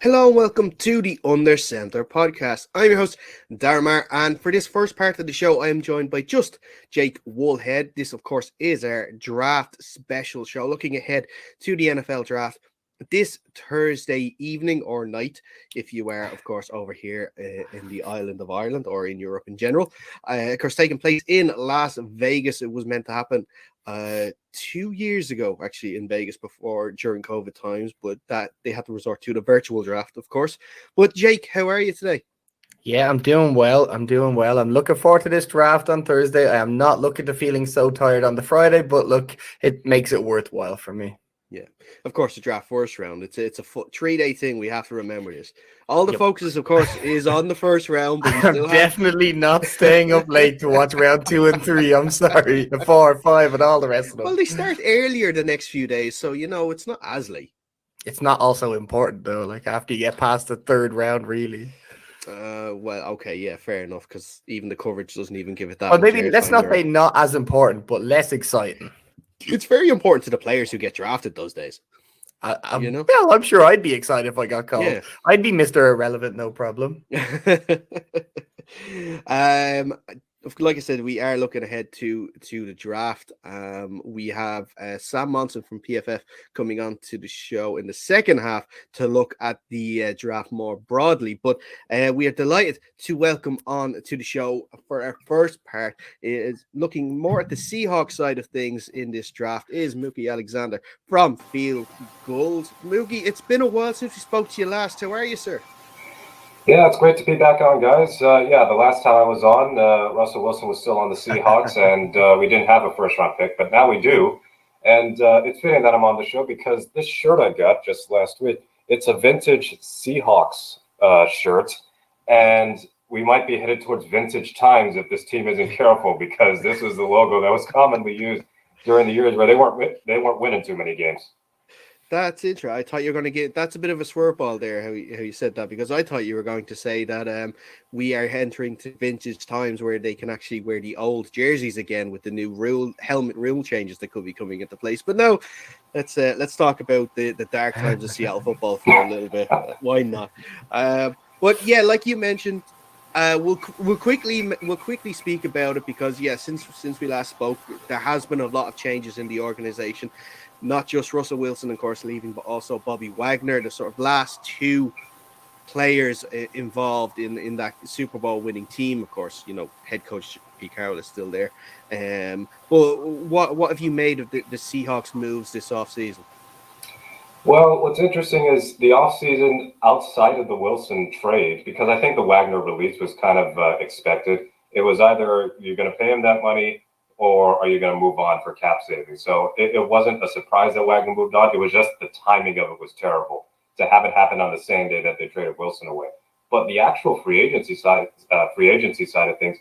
Hello and welcome to the Under Center podcast. I'm your host, Darmar, and for this first part of the show, I am joined by just Jake Woolhead. This, of course, is our draft special show, looking ahead to the NFL draft this Thursday evening or night, if you are, of course, over here in the island of Ireland or in Europe in general. Of course, taking place in Las Vegas. It was meant to happen 2 years ago, actually, in Vegas during COVID times, but that they had to resort to the virtual draft, of course. But Jake, how are you today? Yeah, I'm doing well. I'm looking forward to this draft on Thursday. I am not looking to feeling so tired on the Friday, but look, it makes it worthwhile for me. Yeah, of course, the draft first round. It's a 3-day thing. We have to remember this. All the Yep. focus, of course, is on the first round, but we I'm still have. definitely not staying up late to watch round 2 and 3. I'm sorry. 4, 5, and all the rest of Well, them. they start earlier the next few days, so it's not as late. It's not also important though, like after you get past the third round, really. Well, okay, yeah, fair enough, because even the coverage doesn't even give it that Well, much maybe let's airtime not there. say not as important, but less exciting. It's very important to the players who get drafted those days. Well, I'm sure I'd be excited if I got called. Yeah. I'd be Mr. Irrelevant, no problem. um, like I said, we are looking ahead to the draft. We have Sam Monson from PFF coming on to the show in the second half to look at the draft more broadly. But we are delighted to welcome on to the show for our first part is looking more at the Seahawks side of things in this draft is Mookie Alexander from Field Gulls. Mookie, it's been a while since we spoke to you last. How are you, sir? Yeah, it's great to be back on, guys. The last time I was on, Russell Wilson was still on the Seahawks, and we didn't have a first-round pick, but now we do. And it's fitting that I'm on the show because this shirt I got just last week, it's a vintage Seahawks shirt, and we might be headed towards vintage times if this team isn't careful because this is the logo that was commonly used during the years where they weren't winning too many games. That's interesting. I thought you were going to get. That's a bit of a swerve ball there. How you said that, because I thought you were going to say that we are entering to vintage times where they can actually wear the old jerseys again with the new helmet rule changes that could be coming into place. But no, let's talk about the dark times of Seattle football for a little bit. Why not? But yeah, like you mentioned, we'll quickly speak about it because since we last spoke, there has been a lot of changes in the organization. Not just Russell Wilson, of course, leaving, but also Bobby Wagner, the sort of last two players involved in that Super Bowl winning team. Of course, head coach Pete Carroll is still there. But what have you made of the Seahawks moves this offseason? Well, what's interesting is the offseason outside of the Wilson trade, because I think the Wagner release was kind of expected. It was either you're going to pay him that money or are you going to move on for cap savings? So it wasn't a surprise that Wagner moved on. It was just the timing of it was terrible to have it happen on the same day that they traded Wilson away. But the actual free agency side of things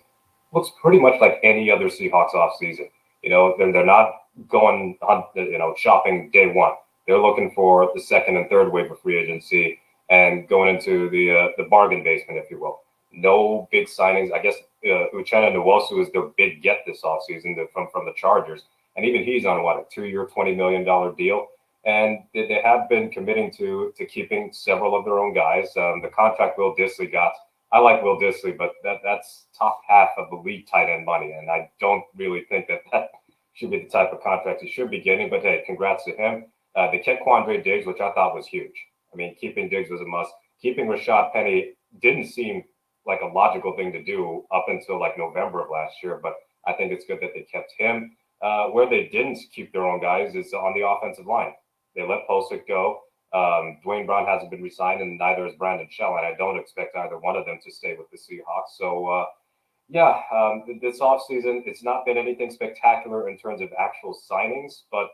looks pretty much like any other Seahawks offseason. They're not going on, shopping day one. They're looking for the second and third wave of free agency and going into the bargain basement, if you will. No big signings. I guess Uchenna Nwosu is their big get this offseason from the Chargers. And even he's on, a 2-year, $20 million deal. And they have been committing to keeping several of their own guys. The contract Will Dissly got, I like Will Dissly, but that's top half of the league tight end money. And I don't really think that should be the type of contract he should be getting. But hey, congrats to him. They kept Quandre Diggs, which I thought was huge. I mean, keeping Diggs was a must. Keeping Rashad Penny didn't seem like a logical thing to do up until like November of last year, but I think it's good that they kept him. Where they didn't keep their own guys is on the offensive line. They let Posick go. Dwayne Brown hasn't been re-signed, and neither is Brandon Shell, and I don't expect either one of them to stay with the Seahawks. So, this offseason, it's not been anything spectacular in terms of actual signings, but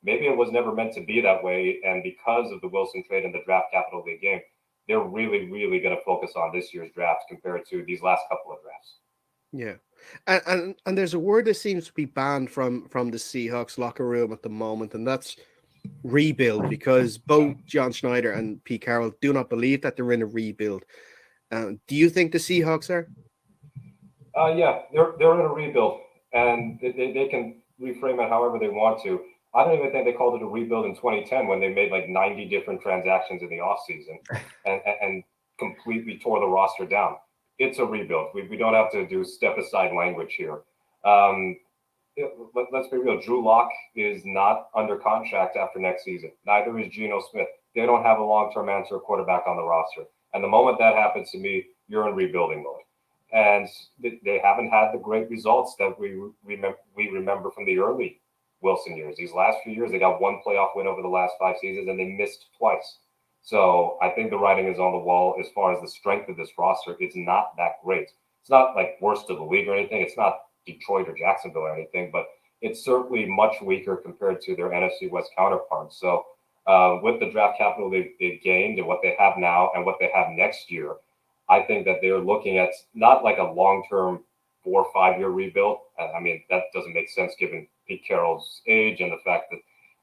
maybe it was never meant to be that way. And because of the Wilson trade and the draft capital they gave, they're really, really going to focus on this year's draft compared to these last couple of drafts. Yeah. And there's a word that seems to be banned from the Seahawks locker room at the moment, and that's rebuild, because both John Schneider and Pete Carroll do not believe that they're in a rebuild. Do you think the Seahawks are? They're in a rebuild, and they can reframe it however they want to. I don't even think they called it a rebuild in 2010 when they made like 90 different transactions in the offseason and completely tore the roster down. It's a rebuild. We don't have to do step aside language here. Let's be real. Drew Lock is not under contract after next season. Neither is Geno Smith. They don't have a long-term answer quarterback on the roster. And the moment that happens to me, you're in rebuilding mode. And they haven't had the great results that we remember from the early Wilson years. These last few years, they got one playoff win over the last 5 seasons, and they missed twice. So I think the writing is on the wall as far as the strength of this roster. It's not that great. It's not like worst of the league or anything. It's not Detroit or Jacksonville or anything, but it's certainly much weaker compared to their NFC West counterparts. So with the draft capital they've gained and what they have now and what they have next year, I think that they're looking at not like a long-term 4 or 5 year rebuild. I mean, that doesn't make sense given Pete Carroll's age and the fact that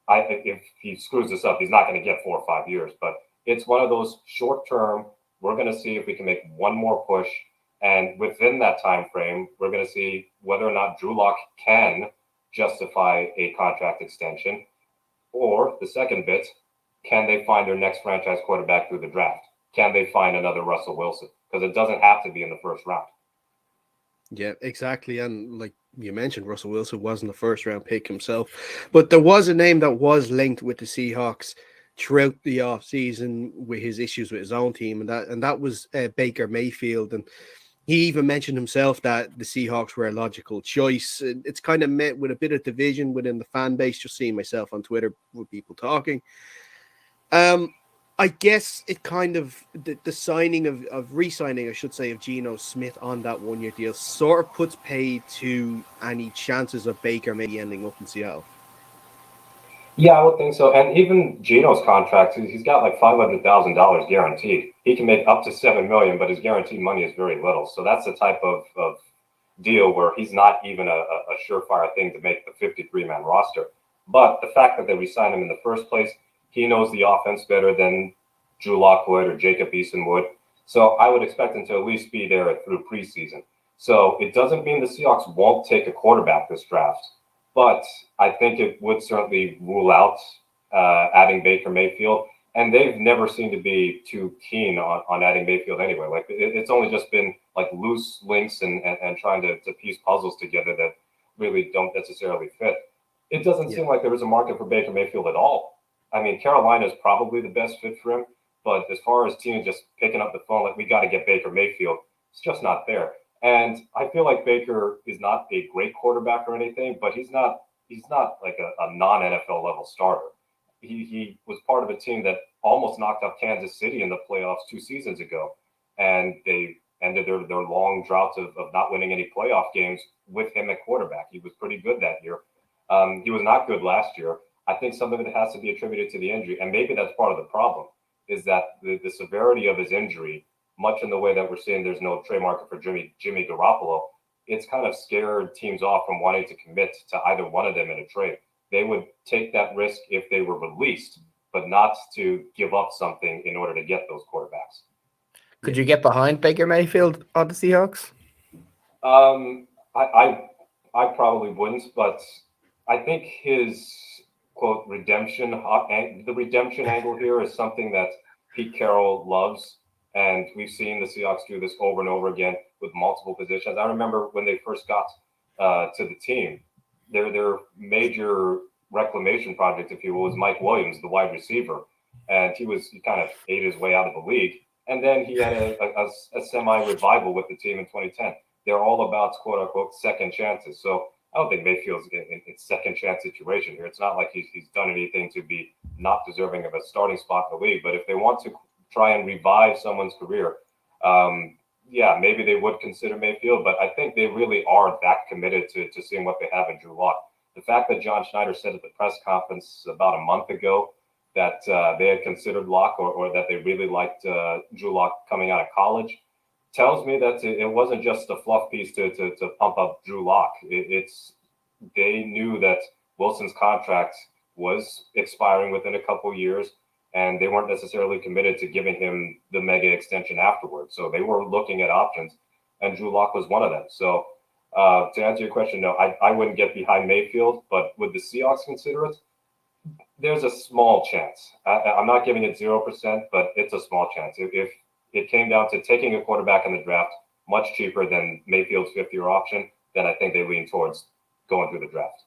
if he screws this up, he's not going to get 4 or 5 years. But it's one of those short-term, we're going to see if we can make one more push. And within that time frame, we're going to see whether or not Drew Lock can justify a contract extension. Or the second bit, can they find their next franchise quarterback through the draft? Can they find another Russell Wilson? Because it doesn't have to be in the first round. Yeah, exactly. And like you mentioned, Russell Wilson wasn't a first round pick himself, but there was a name that was linked with the Seahawks throughout the offseason with his issues with his own team, and that was Baker Mayfield. And he even mentioned himself that the Seahawks were a logical choice. It's kind of met with a bit of division within the fan base, just seeing myself on Twitter with people talking. I guess it kind of the signing of re-signing, I should say, of Geno Smith on that 1 year deal sort of puts paid to any chances of Baker maybe ending up in Seattle. Yeah, I would think so. And even Geno's contract, he's got like $500,000 guaranteed. He can make up to $7 million, but his guaranteed money is very little. So that's the type of deal where he's not even a surefire thing to make the 53-man roster. But the fact that they re-signed him in the first place, he knows the offense better than Drew Lock would or Jacob Eason would. So I would expect him to at least be there through preseason. So it doesn't mean the Seahawks won't take a quarterback this draft, but I think it would certainly rule out adding Baker Mayfield. And they've never seemed to be too keen on adding Mayfield anyway. Like it's only just been like loose links and trying to piece puzzles together that really don't necessarily fit. It doesn't seem like there is a market for Baker Mayfield at all. I mean, Carolina is probably the best fit for him, but as far as teams just picking up the phone, like we got to get Baker Mayfield, it's just not there. And I feel like Baker is not a great quarterback or anything, but he's not like a non-NFL level starter. He was part of a team that almost knocked off Kansas City in the playoffs 2 seasons ago, and they ended their long drought of not winning any playoff games with him at quarterback. He was pretty good that year. He was not good last year. I think some of it has to be attributed to the injury, and maybe that's part of the problem, is that the severity of his injury, much in the way that we're seeing there's no trade market for Jimmy Garoppolo, it's kind of scared teams off from wanting to commit to either one of them in a trade. They would take that risk if they were released, but not to give up something in order to get those quarterbacks. Could you get behind Baker Mayfield on the Seahawks? I probably wouldn't, but I think his quote redemption, the redemption angle here is something that Pete Carroll loves, and we've seen the Seahawks do this over and over again with multiple positions. I remember when they first got to the team, their major reclamation project, if you will, was Mike Williams, the wide receiver, and he kind of ate his way out of the league, and then he had a semi-revival with the team in 2010. They're all about quote unquote second chances. So I don't think Mayfield's in second chance situation here. It's not like he's done anything to be not deserving of a starting spot in the league. But if they want to try and revive someone's career, maybe they would consider Mayfield. But I think they really are that committed to seeing what they have in Drew Lock. The fact that John Schneider said at the press conference about a month ago that they had considered Lock or that they really liked Drew Lock coming out of college tells me that it wasn't just a fluff piece to pump up Drew Lock. They knew that Wilson's contract was expiring within a couple of years, and they weren't necessarily committed to giving him the mega extension afterwards. So they were looking at options, and Drew Lock was one of them. So to answer your question, no, I wouldn't get behind Mayfield, but would the Seahawks consider it? there's a small chance. I'm not giving it 0%, but it's a small chance. If it came down to taking a quarterback in the draft much cheaper than Mayfield's fifth-year option, then I think they lean towards going through the draft.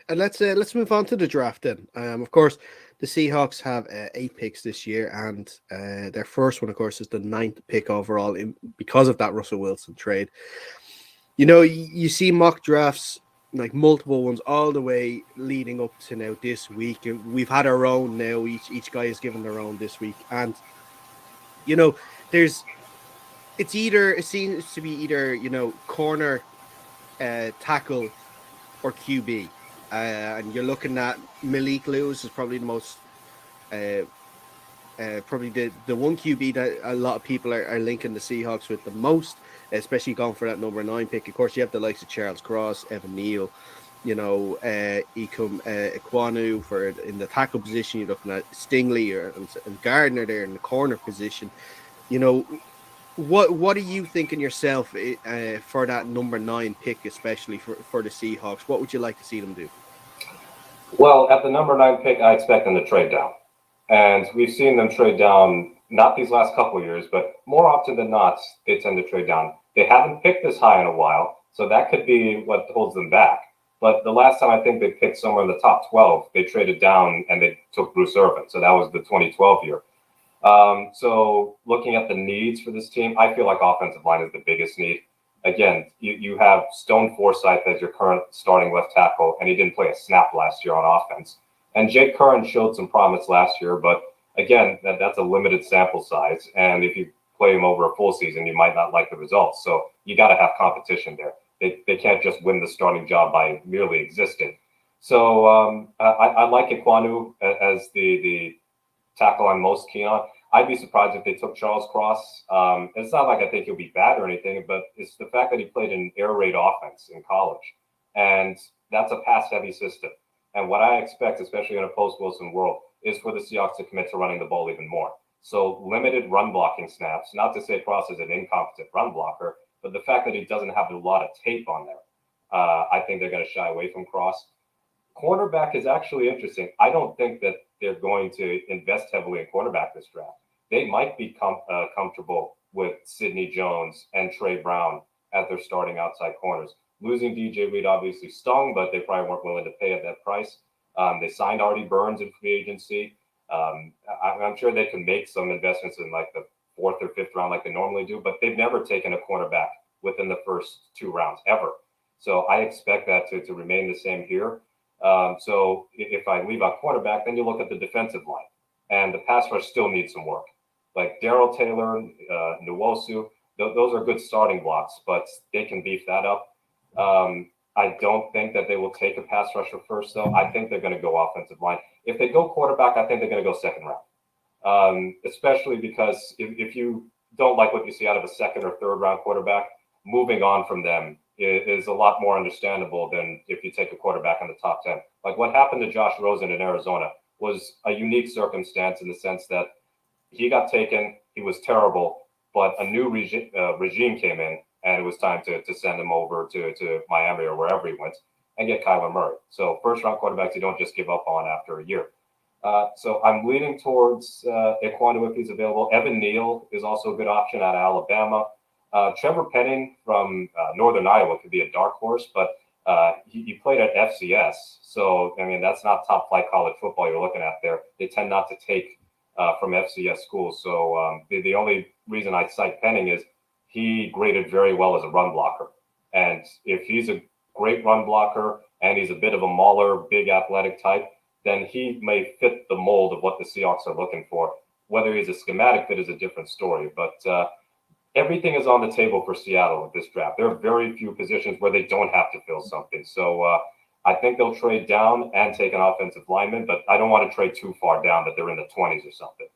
And let's move on to the draft then. Of course, the Seahawks have 8 picks this year, and their first one, of course, is the 9th pick overall because of that Russell Wilson trade. You know, you see mock drafts, like multiple ones all the way leading up to now this week, and we've had our own now. Each guy is given their own this week, and you know, it seems to be either corner, tackle, or QB. And you're looking at Malik Lewis is probably the most, probably the one QB that a lot of people are linking the Seahawks with the most, especially going for that number 9 pick. Of course, you have the likes of Charles Cross, Evan Neal, Ikum Ekwonu in the tackle position. You're looking at Stingley and Gardner there in the corner position. What are you thinking yourself for that number 9 pick, especially for the Seahawks? What would you like to see them do? Well, at the number 9 pick, I expect them to trade down. And we've seen them trade down, not these last couple of years, but more often than not, they tend to trade down. They haven't picked this high in a while, so that could be what holds them back. But the last time I think they picked somewhere in the top 12, they traded down and they took Bruce Irvin. So that was the 2012 year. So looking at the needs for this team, I feel like offensive line is the biggest need. Again, you have Stone Forsythe as your current starting left tackle, and he didn't play a snap last year on offense. And Jake Curran showed some promise last year, but again, that's a limited sample size. And if you play him over a full season, you might not like the results. So you got to have competition there. They can't just win the starting job by merely existing. So I like Ekwonu as the tackle I'm most keen on. I'd be surprised if they took Charles Cross. It's not like I think he'll be bad or anything, but it's the fact that he played an air raid offense in college. And that's a pass-heavy system. And what I expect, especially in a post-Wilson world, is for the Seahawks to commit to running the ball even more. So limited run blocking snaps, not to say Cross is an incompetent run blocker, but the fact that he doesn't have a lot of tape on there, I think they're going to shy away from Cross. Cornerback is actually interesting. I don't think that they're going to invest heavily in cornerback this draft. They might be comfortable with Sidney Jones and Trey Brown as their starting outside corners. Losing DJ Reed obviously stung, but they probably weren't willing to pay at that price. They signed Artie Burns in free agency. I'm sure they can make some investments in like the 4th or 5th round like they normally do, but they've never taken a cornerback within the first 2 rounds ever. So I expect that to remain the same here. So if I leave out quarterback, then you look at the defensive line, and the pass rush still needs some work. Like Darrell Taylor, Nwosu, those are good starting blocks, but they can beef that up. I don't think that they will take a pass rusher first, though. I think they're going to go offensive line. If they go quarterback, I think they're going to go 2nd round, especially because if you don't like what you see out of a 2nd or 3rd round quarterback, moving on from them is a lot more understandable than if you take a quarterback in the top 10. Like what happened to Josh Rosen in Arizona was a unique circumstance in the sense that he got taken, he was terrible, but a new regime came in, and it was time to send him over to Miami or wherever he went and get Kyler Murray. So 1st-round quarterbacks you don't just give up on after a year. So I'm leaning towards Ekwonu if he's available. Evan Neal is also a good option out of Alabama. Trevor Penning from Northern Iowa could be a dark horse, but he played at FCS. So, I mean, that's not top-flight college football you're looking at there. They tend not to take from FCS schools. So the only reason I cite Penning is he graded very well as a run blocker. And if he's a great run blocker and he's a bit of a mauler, big athletic type, then he may fit the mold of what the Seahawks are looking for. Whether he's a schematic fit is a different story. But everything is on the table for Seattle at this draft. There are very few positions where they don't have to fill something. So I think they'll trade down and take an offensive lineman, but I don't want to trade too far down that they're in the 20s or something.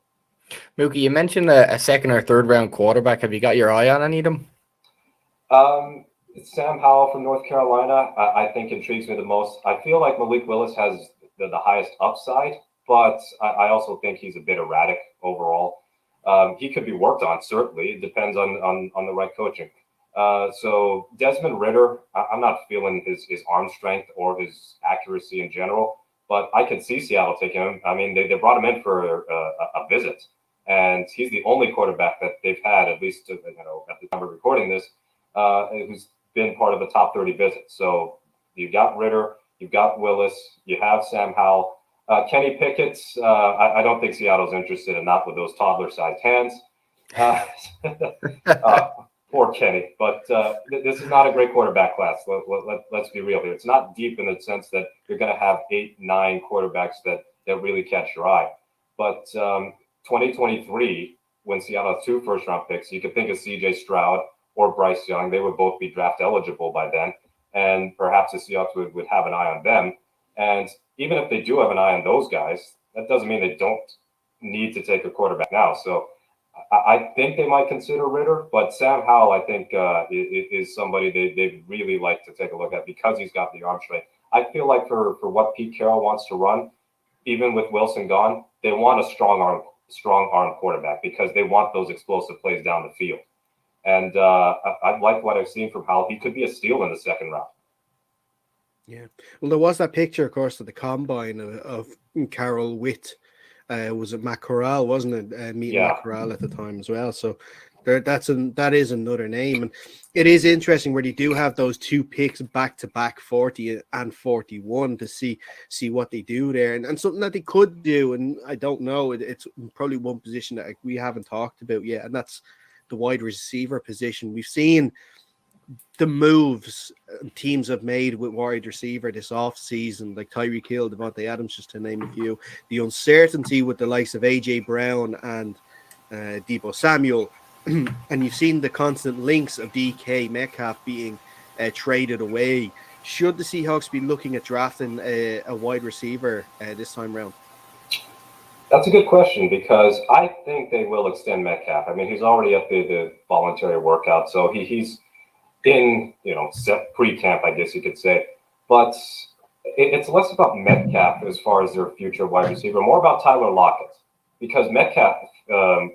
Mookie, you mentioned a 2nd or 3rd round quarterback. Have you got your eye on any of them? Sam Howell from North Carolina, I think intrigues me the most. I feel like Malik Willis has the highest upside, but I also think he's a bit erratic overall. He could be worked on, certainly. It depends on the right coaching. So Desmond Ridder, I'm not feeling his arm strength or his accuracy in general, but I could see Seattle taking him. I mean, they brought him in for a visit, and he's the only quarterback that they've had, at least at the time of recording this, who's been part of the top 30 visits. So you've got Ritter, you've got Willis, you have Sam Howell. Kenny Pickett's, I don't think Seattle's interested in, not with those toddler-sized hands. Poor Kenny. But this is not a great quarterback class. Let's be real here. It's not deep in the sense that you're going to have 8, 9 quarterbacks that really catch your eye. But 2023, when Seattle has 2 first-round picks, you could think of C.J. Stroud or Bryce Young. They would both be draft eligible by then. And perhaps the Seahawks would have an eye on them. And even if they do have an eye on those guys, that doesn't mean they don't need to take a quarterback now. So I think they might consider Ritter, but Sam Howell, I think, is somebody they'd really like to take a look at because he's got the arm strength. I feel like for what Pete Carroll wants to run, even with Wilson gone, they want a strong arm quarterback because they want those explosive plays down the field. And I like what I've seen from Howell. He could be a steal in the second round. Yeah. Well, there was that picture, of course, at the combine of Carroll with, was it Matt Corral, wasn't it? Meeting Matt Corral at the time as well. So that is another name. And it is interesting where they do have those 2 picks back to back, 40 and 41, to see what they do there. And something that they could do, and I don't know, it's probably one position that we haven't talked about yet, and that's the wide receiver position. We've seen the moves teams have made with wide receiver this offseason, like Tyreek Hill, Devontae Adams, just to name a few. The uncertainty with the likes of A.J. Brown and Deebo Samuel. And you've seen the constant links of DK Metcalf being traded away. Should the Seahawks be looking at drafting a wide receiver this time around? That's a good question because I think they will extend Metcalf. I mean, he's already at the voluntary workout, so he's in, set pre-camp, I guess you could say. But it's less about Metcalf as far as their future wide receiver, more about Tyler Lockett. Because Metcalf,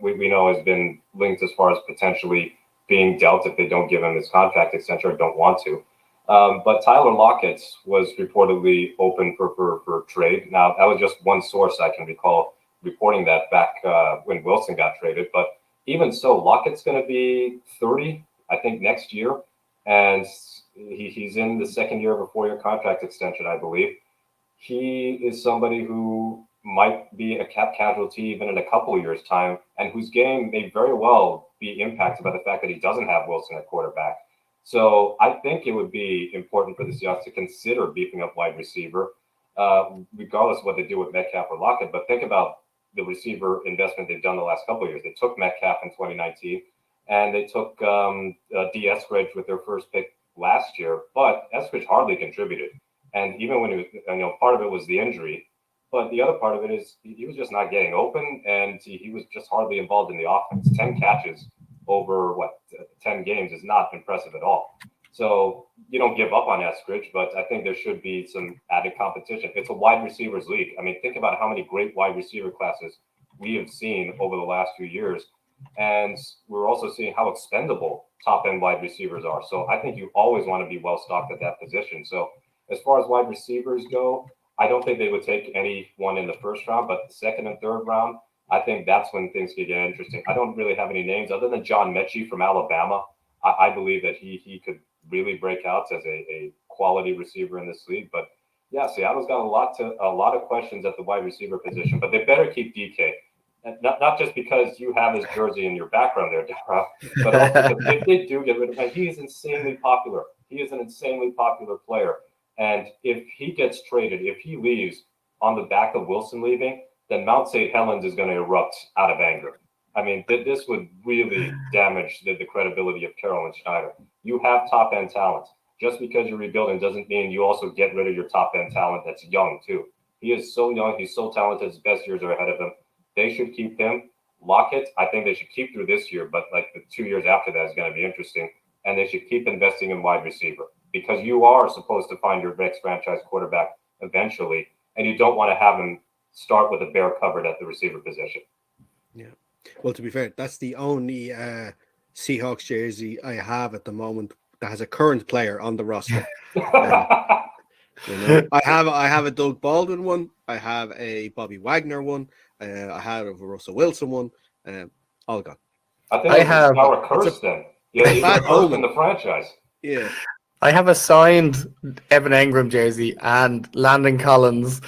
we know, has been linked as far as potentially being dealt if they don't give him his contract extension or don't want to. But Tyler Lockett was reportedly open for trade. Now, that was just one source I can recall reporting that back when Wilson got traded. But even so, Lockett's going to be 30, I think, next year. And he's in the second year of a 4-year contract extension, I believe. He is somebody who might be a cap casualty even in a couple of years' time, and whose game may very well be impacted by the fact that he doesn't have Wilson at quarterback. So I think it would be important for the Seahawks to consider beefing up wide receiver, regardless of what they do with Metcalf or Lockett. But think about the receiver investment they've done the last couple of years. They took Metcalf in 2019. And they took D. Eskridge with their first pick last year, but Eskridge hardly contributed. And even when he was, part of it was the injury, but the other part of it is he was just not getting open, and he was just hardly involved in the offense. 10 catches over 10 games is not impressive at all. So you don't give up on Eskridge, but I think there should be some added competition. It's a wide receivers league. I mean, think about how many great wide receiver classes we have seen over the last few years. And we're also seeing how expendable top-end wide receivers are. So I think you always want to be well-stocked at that position. So as far as wide receivers go, I don't think they would take anyone in the first round, but the second and third round, I think that's when things could get interesting. I don't really have any names other than John Mechie from Alabama. I believe that he could really break out as a quality receiver in this league. But yeah, Seattle's got a lot of questions at the wide receiver position, but they better keep DK. Not just because you have his jersey in your background there, Dara, but also because if they do get rid of him, he is insanely popular. He is an insanely popular player. And if he gets traded, if he leaves on the back of Wilson leaving, then Mount St. Helens is going to erupt out of anger. I mean, this would really damage the credibility of Carroll and Schneider. You have top-end talent. Just because you're rebuilding doesn't mean you also get rid of your top-end talent that's young, too. He is so young. He's so talented. His best years are ahead of him. They should keep him. Lockett, I think they should keep through this year, but like the 2 years after that is going to be interesting. And they should keep investing in wide receiver because you are supposed to find your next franchise quarterback eventually, and you don't want to have him start with a bare cupboard at the receiver position. Yeah. Well, to be fair, that's the only Seahawks jersey I have at the moment that has a current player on the roster. I have a Doug Baldwin one. I have a Bobby Wagner one. I have a Russell Wilson one. All gone. I think I it was have- a sour curse then. Yeah, he's bad the first in omen. the franchise. Yeah. I have a signed Evan Engram jersey and Landon Collins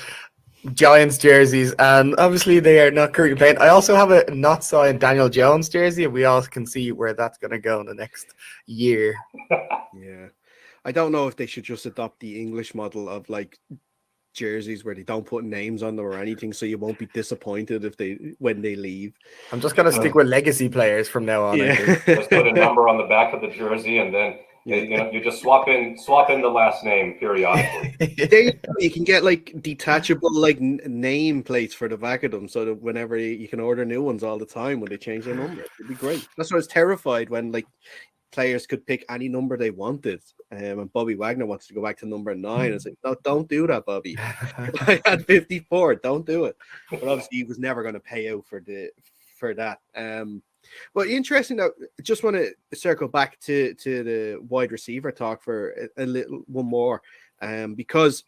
Giants jerseys, and obviously they are not currently playing. I also have a not signed Daniel Jones jersey, and we all can see where that's going to go in the next year. Yeah. I don't know if they should just adopt the English model of like jerseys where they don't put names on them or anything, so you won't be disappointed when they leave. I'm just going to stick with legacy players from now on. I think. Just put a number on the back of the jersey, and then you just swap in the last name periodically. You can get like detachable like name plates for the back of them, so that whenever you can order new ones all the time when they change their number. It'd be great. That's why I was terrified when like players could pick any number they wanted. And Bobby Wagner wants to go back to number 9. It's like, no, don't do that, Bobby. I had 54. Don't do it. But obviously, he was never going to pay out for that. But interesting though. Just want to circle back to the wide receiver talk for a little one more, because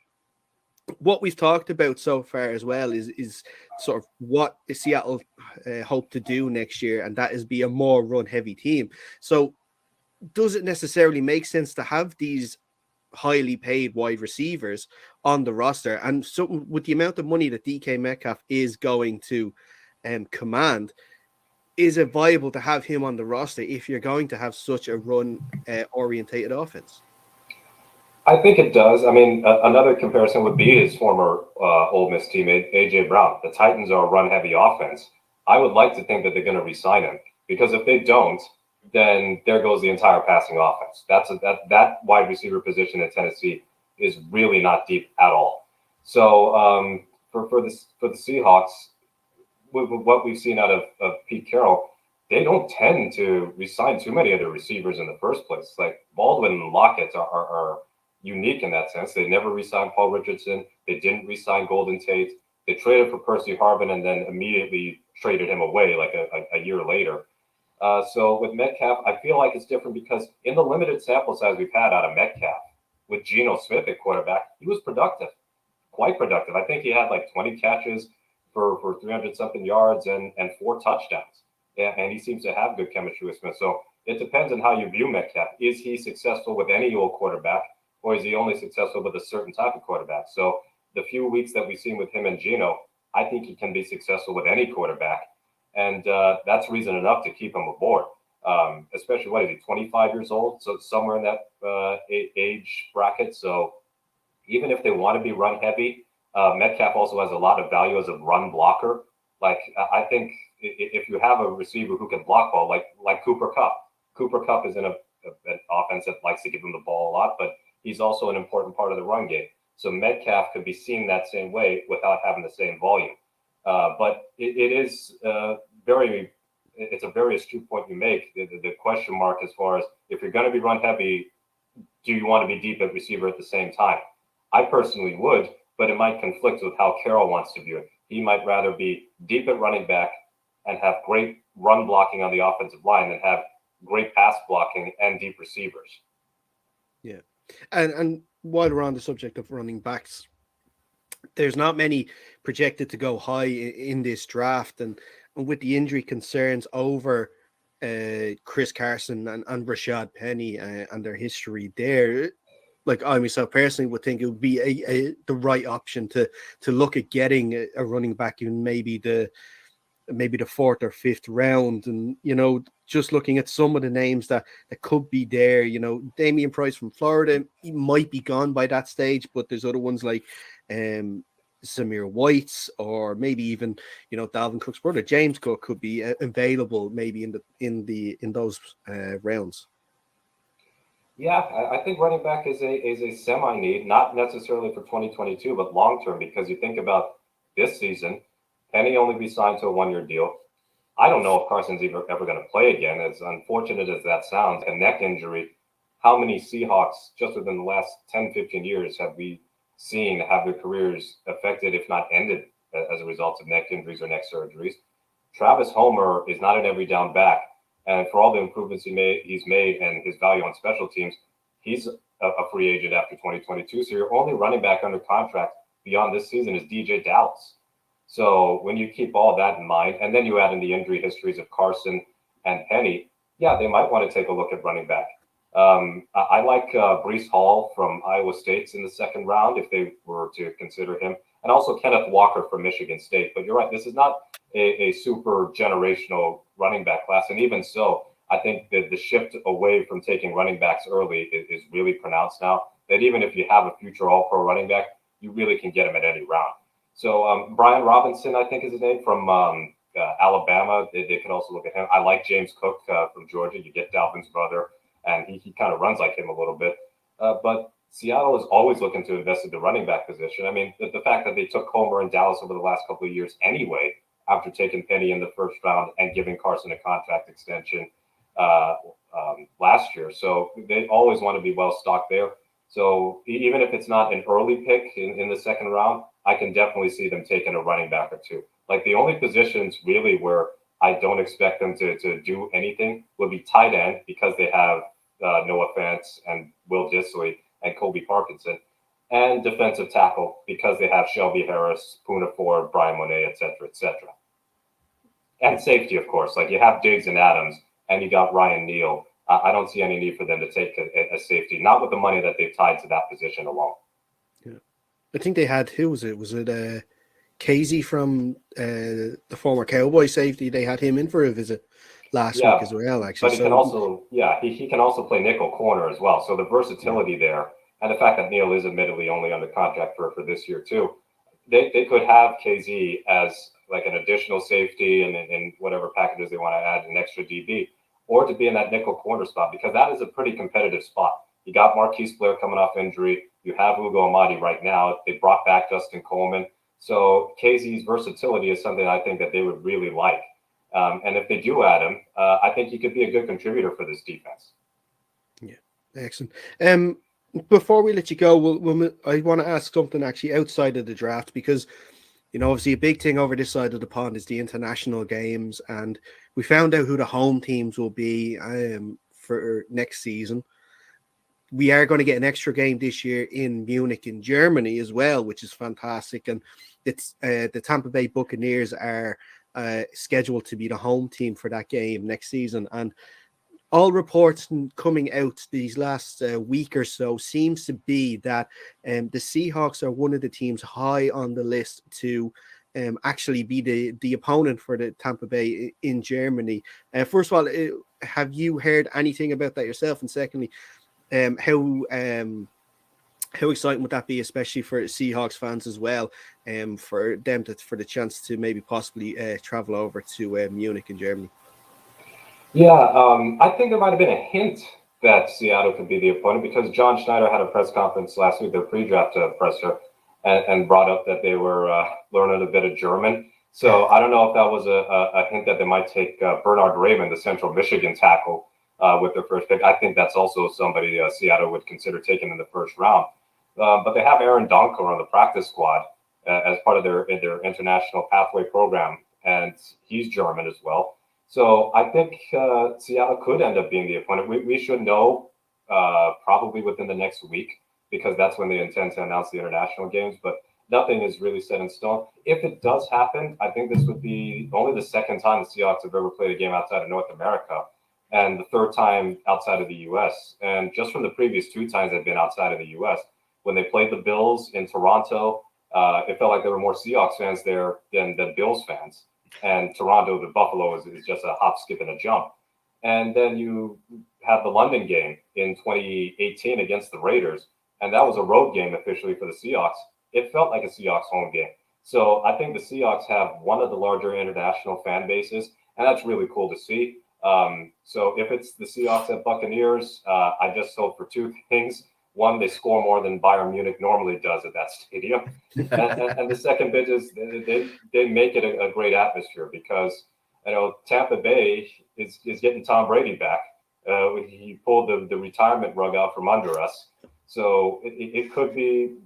what we've talked about so far as well is sort of what Seattle hope to do next year, and that is be a more run heavy team. So does it necessarily make sense to have these highly paid wide receivers on the roster? And so with the amount of money that DK Metcalf is going to command, is it viable to have him on the roster if you're going to have such a run orientated offense? I think it does. I mean, another comparison would be his former Ole Miss teammate, A.J. Brown. The Titans are a run-heavy offense. I would like to think that they're going to re-sign him, because if they don't, then there goes the entire passing offense. That wide receiver position in Tennessee is really not deep at all. So for the Seahawks, with what we've seen out of Pete Carroll, they don't tend to re-sign too many of their receivers in the first place. Like Baldwin and Lockett are unique in that sense. They never re-signed Paul Richardson. They didn't re-sign Golden Tate. They traded for Percy Harvin and then immediately traded him away like a year later. So with Metcalf, I feel like it's different because in the limited sample size we've had out of Metcalf, with Geno Smith at quarterback, he was productive, quite productive. I think he had like 20 catches for 300-something yards and 4 touchdowns. Yeah, and he seems to have good chemistry with Smith. So it depends on how you view Metcalf. Is he successful with any old quarterback, or is he only successful with a certain type of quarterback? So the few weeks that we've seen with him and Geno, I think he can be successful with any quarterback. And that's reason enough to keep him aboard, especially, what is he, 25 years old? So somewhere in that age bracket. So even if they want to be run heavy, Metcalf also has a lot of value as a run blocker. Like, I think if you have a receiver who can block ball, like Cooper Kupp. Cooper Kupp is in an offense that likes to give him the ball a lot, but he's also an important part of the run game. So Metcalf could be seen that same way without having the same volume. But it's a very astute point you make. The question mark as far as if you're going to be run heavy, do you want to be deep at receiver at the same time? I personally would, but it might conflict with how Carroll wants to view it. He might rather be deep at running back and have great run blocking on the offensive line than have great pass blocking and deep receivers. Yeah. And while we're on the subject of running backs, there's not many projected to go high in this draft, and with the injury concerns over Chris Carson and Rashad Penny and their history there, like I myself personally would think it would be the right option to look at getting a running back in maybe the 4th or 5th round. And just looking at some of the names that could be there, Damian Price from Florida, he might be gone by that stage, but there's other ones like Samir White, or maybe even Dalvin Cook's brother James Cook could be available maybe in those rounds. Yeah, I think running back is a semi-need, not necessarily for 2022, but long-term, because you think about this season, Penny only be signed to a 1-year deal. I don't know if Carson's ever going to play again, as unfortunate as that sounds. A neck injury, how many Seahawks just within the last 10, 15 years have we seen have their careers affected, if not ended, as a result of neck injuries or neck surgeries? Travis Homer is not an every down back. And for all the improvements he's made and his value on special teams, he's a free agent after 2022. So your only running back under contract beyond this season is DJ Dallas. So when you keep all that in mind, and then you add in the injury histories of Carson and Penny, yeah, they might want to take a look at running back. I like Breece Hall from Iowa State in the second round if they were to consider him, and also Kenneth Walker from Michigan State. But you're right, this is not a super generational running back class. And even so, I think that the shift away from taking running backs early is really pronounced now, that even if you have a future all-pro running back, you really can get him at any round. So Brian Robinson, I think is his name, from Alabama. They could also look at him. I like James Cook from Georgia. You get Dalvin's brother, and he kind of runs like him a little bit. But Seattle is always looking to invest in the running back position. I mean, the fact that they took Homer and Dallas over the last couple of years anyway, after taking Penny in the first round and giving Carson a contract extension last year. So they always want to be well stocked there. So even if it's not an early pick in the second round, I can definitely see them taking a running back or two. Like the only positions really where I don't expect them to do anything would be tight end, because they have Noah Fant and Will Dissly and Kobe Parkinson, and defensive tackle because they have Shelby Harris, Poona Ford, Brian Monet, et cetera, et cetera. And safety, of course. Like you have Diggs and Adams, and you got Ryan Neal. I don't see any need for them to take a safety, not with the money that they've tied to that position alone. Yeah, I think they had, who was it? Was it Casey from the former Cowboy safety? They had him in for a visit last week as well, actually. But he can also, he can also play nickel corner as well. So the versatility there, and the fact that Neal is admittedly only under contract for this year too, they could have KZ as like an additional safety and whatever packages they want to add, an extra DB, or to be in that nickel corner spot, because that is a pretty competitive spot. You got Marquise Blair coming off injury. You have Ugo Amadi right now. They brought back Justin Coleman. So KZ's versatility is something I think that they would really like. And if they do add him, I think he could be a good contributor for this defense. Yeah, excellent. Before we let you go, I want to ask something actually outside of the draft, because obviously a big thing over this side of the pond is the international games, and we found out who the home teams will be for next season. We are going to get an extra game this year in Munich in Germany as well, which is fantastic. And it's the Tampa Bay Buccaneers are scheduled to be the home team for that game next season. And all reports coming out these last week or so seems to be that the Seahawks are one of the teams high on the list to actually be the opponent for the Tampa Bay in Germany. First of all, have you heard anything about that yourself? And secondly, how exciting would that be, especially for Seahawks fans as well, for them for the chance to maybe possibly travel over to Munich in Germany? Yeah, I think there might have been a hint that Seattle could be the opponent, because John Schneider had a press conference last week, their pre-draft presser, and brought up that they were learning a bit of German. So I don't know if that was a hint that they might take Bernard Raymond, the Central Michigan tackle, with their first pick. I think that's also somebody Seattle would consider taking in the first round. But they have Aaron Donker on the practice squad as part of their international pathway program, and he's German as well. So I think Seattle could end up being the opponent. We should know probably within the next week, because that's when they intend to announce the international games. But nothing is really set in stone. If it does happen, I think this would be only the second time the Seahawks have ever played a game outside of North America, and the third time outside of the U.S. And just from the previous two times they've been outside of the U.S., when they played the Bills in Toronto, it felt like there were more Seahawks fans there than Bills fans. And Toronto to Buffalo is just a hop, skip, and a jump. And then you have the London game in 2018 against the Raiders, and that was a road game officially for the Seahawks. It felt like a Seahawks home game. So I think the Seahawks have one of the larger international fan bases, and that's really cool to see. So if it's the Seahawks at Buccaneers, I just hope for two things. One, they score more than Bayern Munich normally does at that stadium. and the second bit is they make it a great atmosphere, because Tampa Bay is getting Tom Brady back. He pulled the retirement rug out from under us. So it could be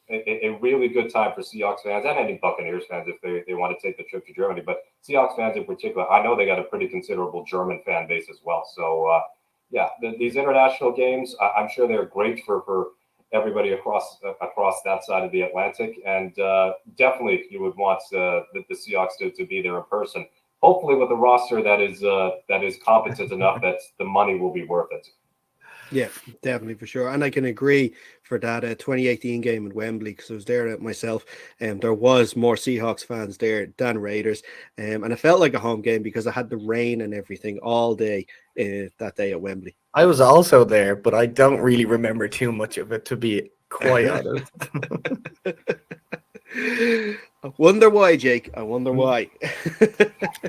a really good time for Seahawks fans and any Buccaneers fans if they want to take the trip to Germany. But Seahawks fans in particular, I know they got a pretty considerable German fan base as well. So these international games, I'm sure they're great for everybody across that side of the Atlantic, and definitely you would want the Seahawks to be there in person. Hopefully, with a roster that is competent enough that the money will be worth it. Yeah, definitely for sure. And I can agree for that 2018 game in Wembley, because I was there myself, and there was more Seahawks fans there than Raiders. And it felt like a home game because I had the rain and everything all day that day at Wembley. I was also there, but I don't really remember too much of it, to be quite honest. I wonder why, Jake. I wonder why.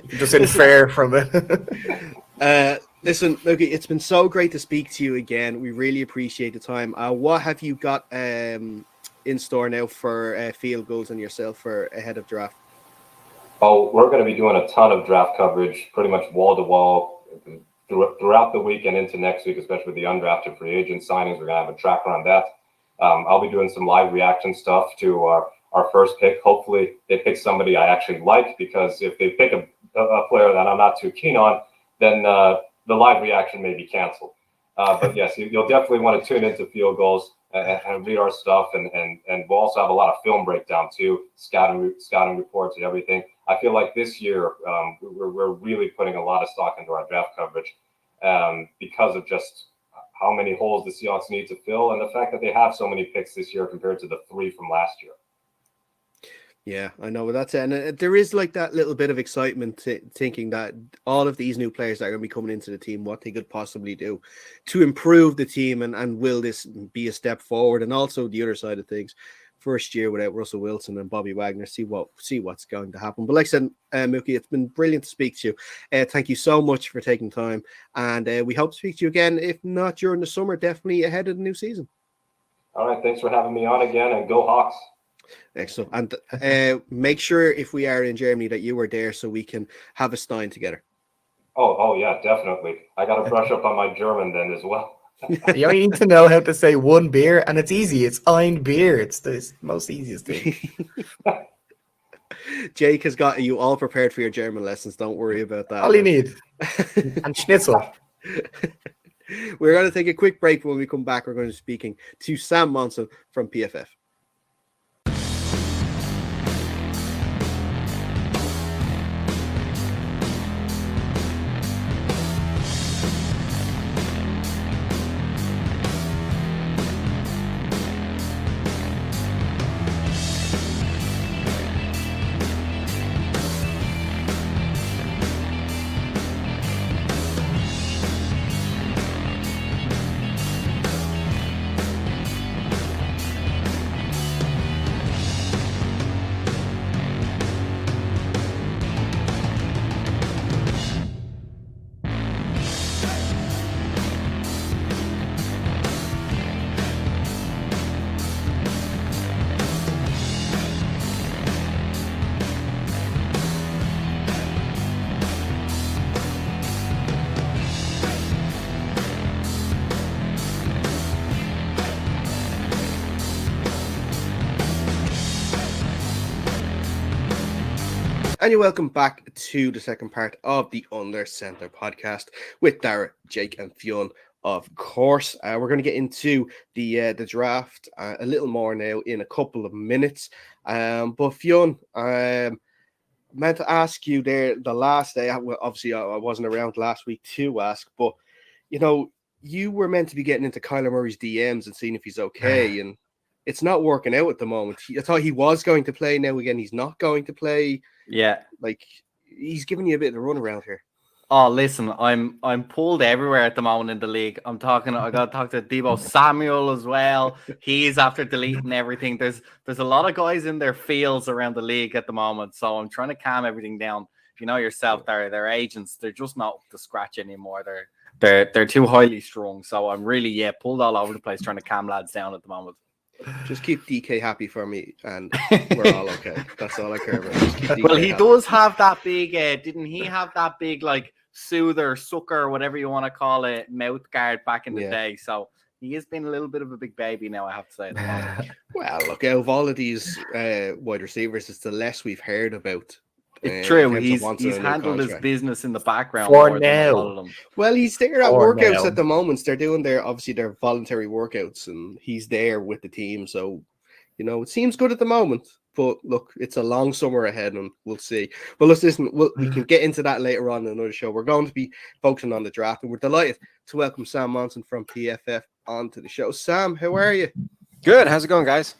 Just infer from it. Listen, Mookie, it's been so great to speak to you again. We really appreciate the time. What have you got in store now for Field Gulls and yourself for ahead of draft? Oh, we're going to be doing a ton of draft coverage, pretty much wall to wall throughout the week and into next week, especially with the undrafted free agent signings. We're going to have a tracker on that. I'll be doing some live reaction stuff to our first pick. Hopefully they pick somebody I actually like, because if they pick a player that I'm not too keen on, then the live reaction may be canceled. But yes, you'll definitely want to tune into Field Gulls and read our stuff. And we'll also have a lot of film breakdown too, scouting reports and everything. I feel like this year we're really putting a lot of stock into our draft coverage because of just how many holes the Seahawks need to fill, and the fact that they have so many picks this year compared to the 3 from last year. Yeah, I know, but that's it. And there is like that little bit of excitement thinking that all of these new players that are going to be coming into the team, what they could possibly do to improve the team, and will this be a step forward? And also the other side of things, first year without Russell Wilson and Bobby Wagner, see what's going to happen. But like I said, Mookie, it's been brilliant to speak to you. Thank you so much for taking time, and we hope to speak to you again, if not during the summer, definitely ahead of the new season. All right, thanks for having me on again, and go Hawks. Excellent. And make sure if we are in Germany that you were there so we can have a stein together. Oh yeah, definitely. I got to brush up on my German then as well. You only need to know how to say one beer, and it's easy. It's ein Bier. It's the most easiest thing. Jake has got you all prepared for your German lessons. Don't worry about that. All you need. And schnitzel. We're going to take a quick break. When we come back, we're going to be speaking to Sam Monson from PFF. And you're welcome back to the second part of the Under Center podcast with Dara, Jake, and Fionn. Of course, we're going to get into the draft a little more now in a couple of minutes. But Fionn, meant to ask you there the last day. Obviously, I wasn't around last week to ask, but you were meant to be getting into Kyler Murray's DMs and seeing if he's okay, and it's not working out at the moment. I thought he was going to play. Now again, he's not going to play. Yeah, like he's giving you a bit of a run around here. Oh, listen, I'm pulled everywhere at the moment in the league. I got to talk to Deebo Samuel as well. He's after deleting everything. There's a lot of guys in their fields around the league at the moment, so I'm trying to calm everything down. You know yourself, their agents, they're just not up to scratch anymore. They're too highly strung. So I'm really pulled all over the place trying to calm lads down at the moment. Just keep DK happy for me, and we're all okay. That's all I care about. Just keep DK well, he happy. does have that big. Didn't he have that big soother, sucker, whatever you want to call it, mouth guard back in the day? So he has been a little bit of a big baby now, I have to say. At the moment. Well, look, out of all of these wide receivers, it's the less we've heard about It's in true. terms of wanting He's a new handled his contract. business in the background For more than a lot of now. them. Well, he's there at For workouts now. at the moment. They're doing obviously their voluntary workouts, and he's there with the team. So, it seems good at the moment. But look, it's a long summer ahead, and we'll see. But let's listen. We can get into that later on in another show. We're going to be focusing on the draft, and we're delighted to welcome Sam Monson from PFF onto the show. Sam, how are you? Good. How's it going, guys?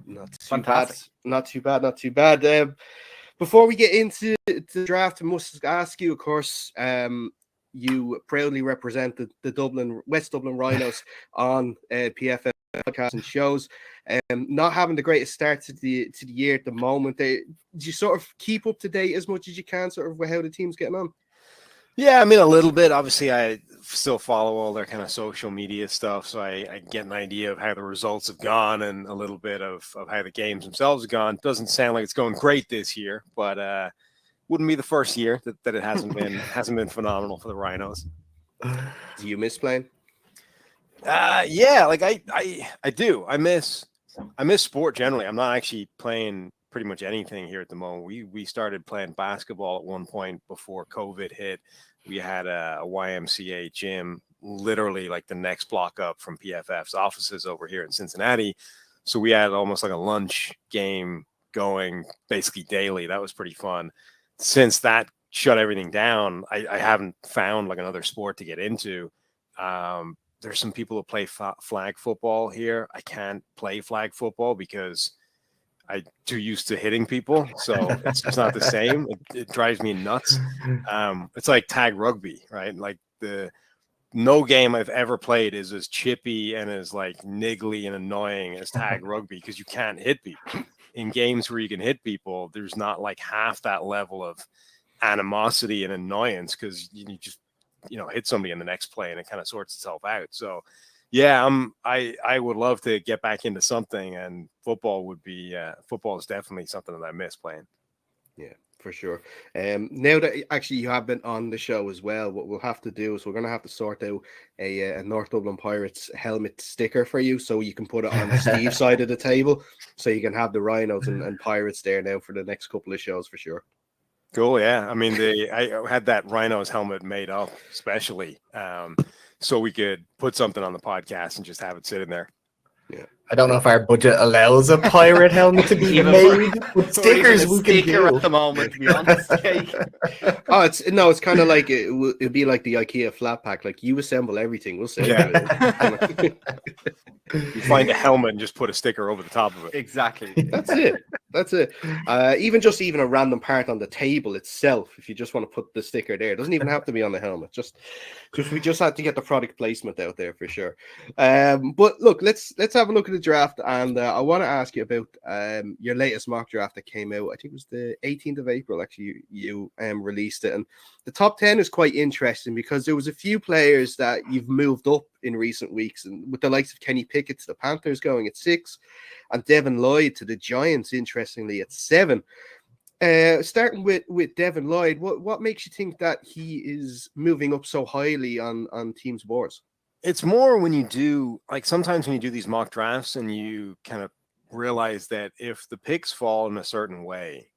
Not too Fantastic. bad. Not too bad. Not too bad. Before we get into the draft, I must ask you, of course, you proudly represent the West Dublin Rhinos on PFF podcasts and shows. Not having the greatest start to the year at the moment. Do you sort of keep up to date as much as you can, sort of with how the team's getting on? Yeah, I mean, a little bit. Obviously, I still follow all their kind of social media stuff, so I get an idea of how the results have gone and a little bit of how the games themselves have gone. Doesn't sound like it's going great this year, but wouldn't be the first year that it hasn't been phenomenal for the Rhinos. Do you miss playing? Yeah, like I do. I miss sport generally. I'm not actually playing pretty much anything here at the moment. We started playing basketball at one point before COVID hit. We had a YMCA gym literally like the next block up from PFF's offices over here in Cincinnati. So we had almost like a lunch game going basically daily. That was pretty fun. Since that shut everything down, I haven't found like another sport to get into. There's some people who play flag football here. I can't play flag football because I'm too used to hitting people, so it's just not the same. It drives me nuts. It's like tag rugby, right? Like no game I've ever played is as chippy and as like niggly and annoying as tag rugby because you can't hit people. In games where you can hit people, there's not like half that level of animosity and annoyance because you just hit somebody in the next play and it kind of sorts itself out. So yeah, I would love to get back into something, and football is definitely something that I miss playing. Yeah, for sure. Now that actually you have been on the show as well, what we'll have to do is we're going to have to sort out a North Dublin Pirates helmet sticker for you, so you can put it on Steve's side of the table, so you can have the Rhinos and Pirates there now for the next couple of shows for sure. Cool, yeah. I mean, I had that Rhinos helmet made up specially, so we could put something on the podcast and just have it sitting there. Yeah. I don't know if our budget allows a pirate helmet to be made, but stickers we can do at the moment, to be honest. It's kind of like it'd be like the IKEA flat pack. Like you assemble everything, we'll say. Yeah. You find a helmet and just put a sticker over the top of it. Exactly. That's it. Even a random part on the table itself, if you just want to put the sticker there, it doesn't even have to be on the helmet. We just had to get the product placement out there for sure. But look, let's have a look at the draft, and I want to ask you about your latest mock draft that came out. I think it was the 18th of April. Actually, you released it, and the top 10 is quite interesting because there was a few players that you've moved up in recent weeks, and with the likes of Kenny Pickett to the Panthers going at 6, and Devin Lloyd to the Giants, interestingly, at 7. Starting with Devin Lloyd, what makes you think that he is moving up so highly on teams' boards? It's more when you do, like sometimes when you do these mock drafts and you kind of realize that if the picks fall in a certain way,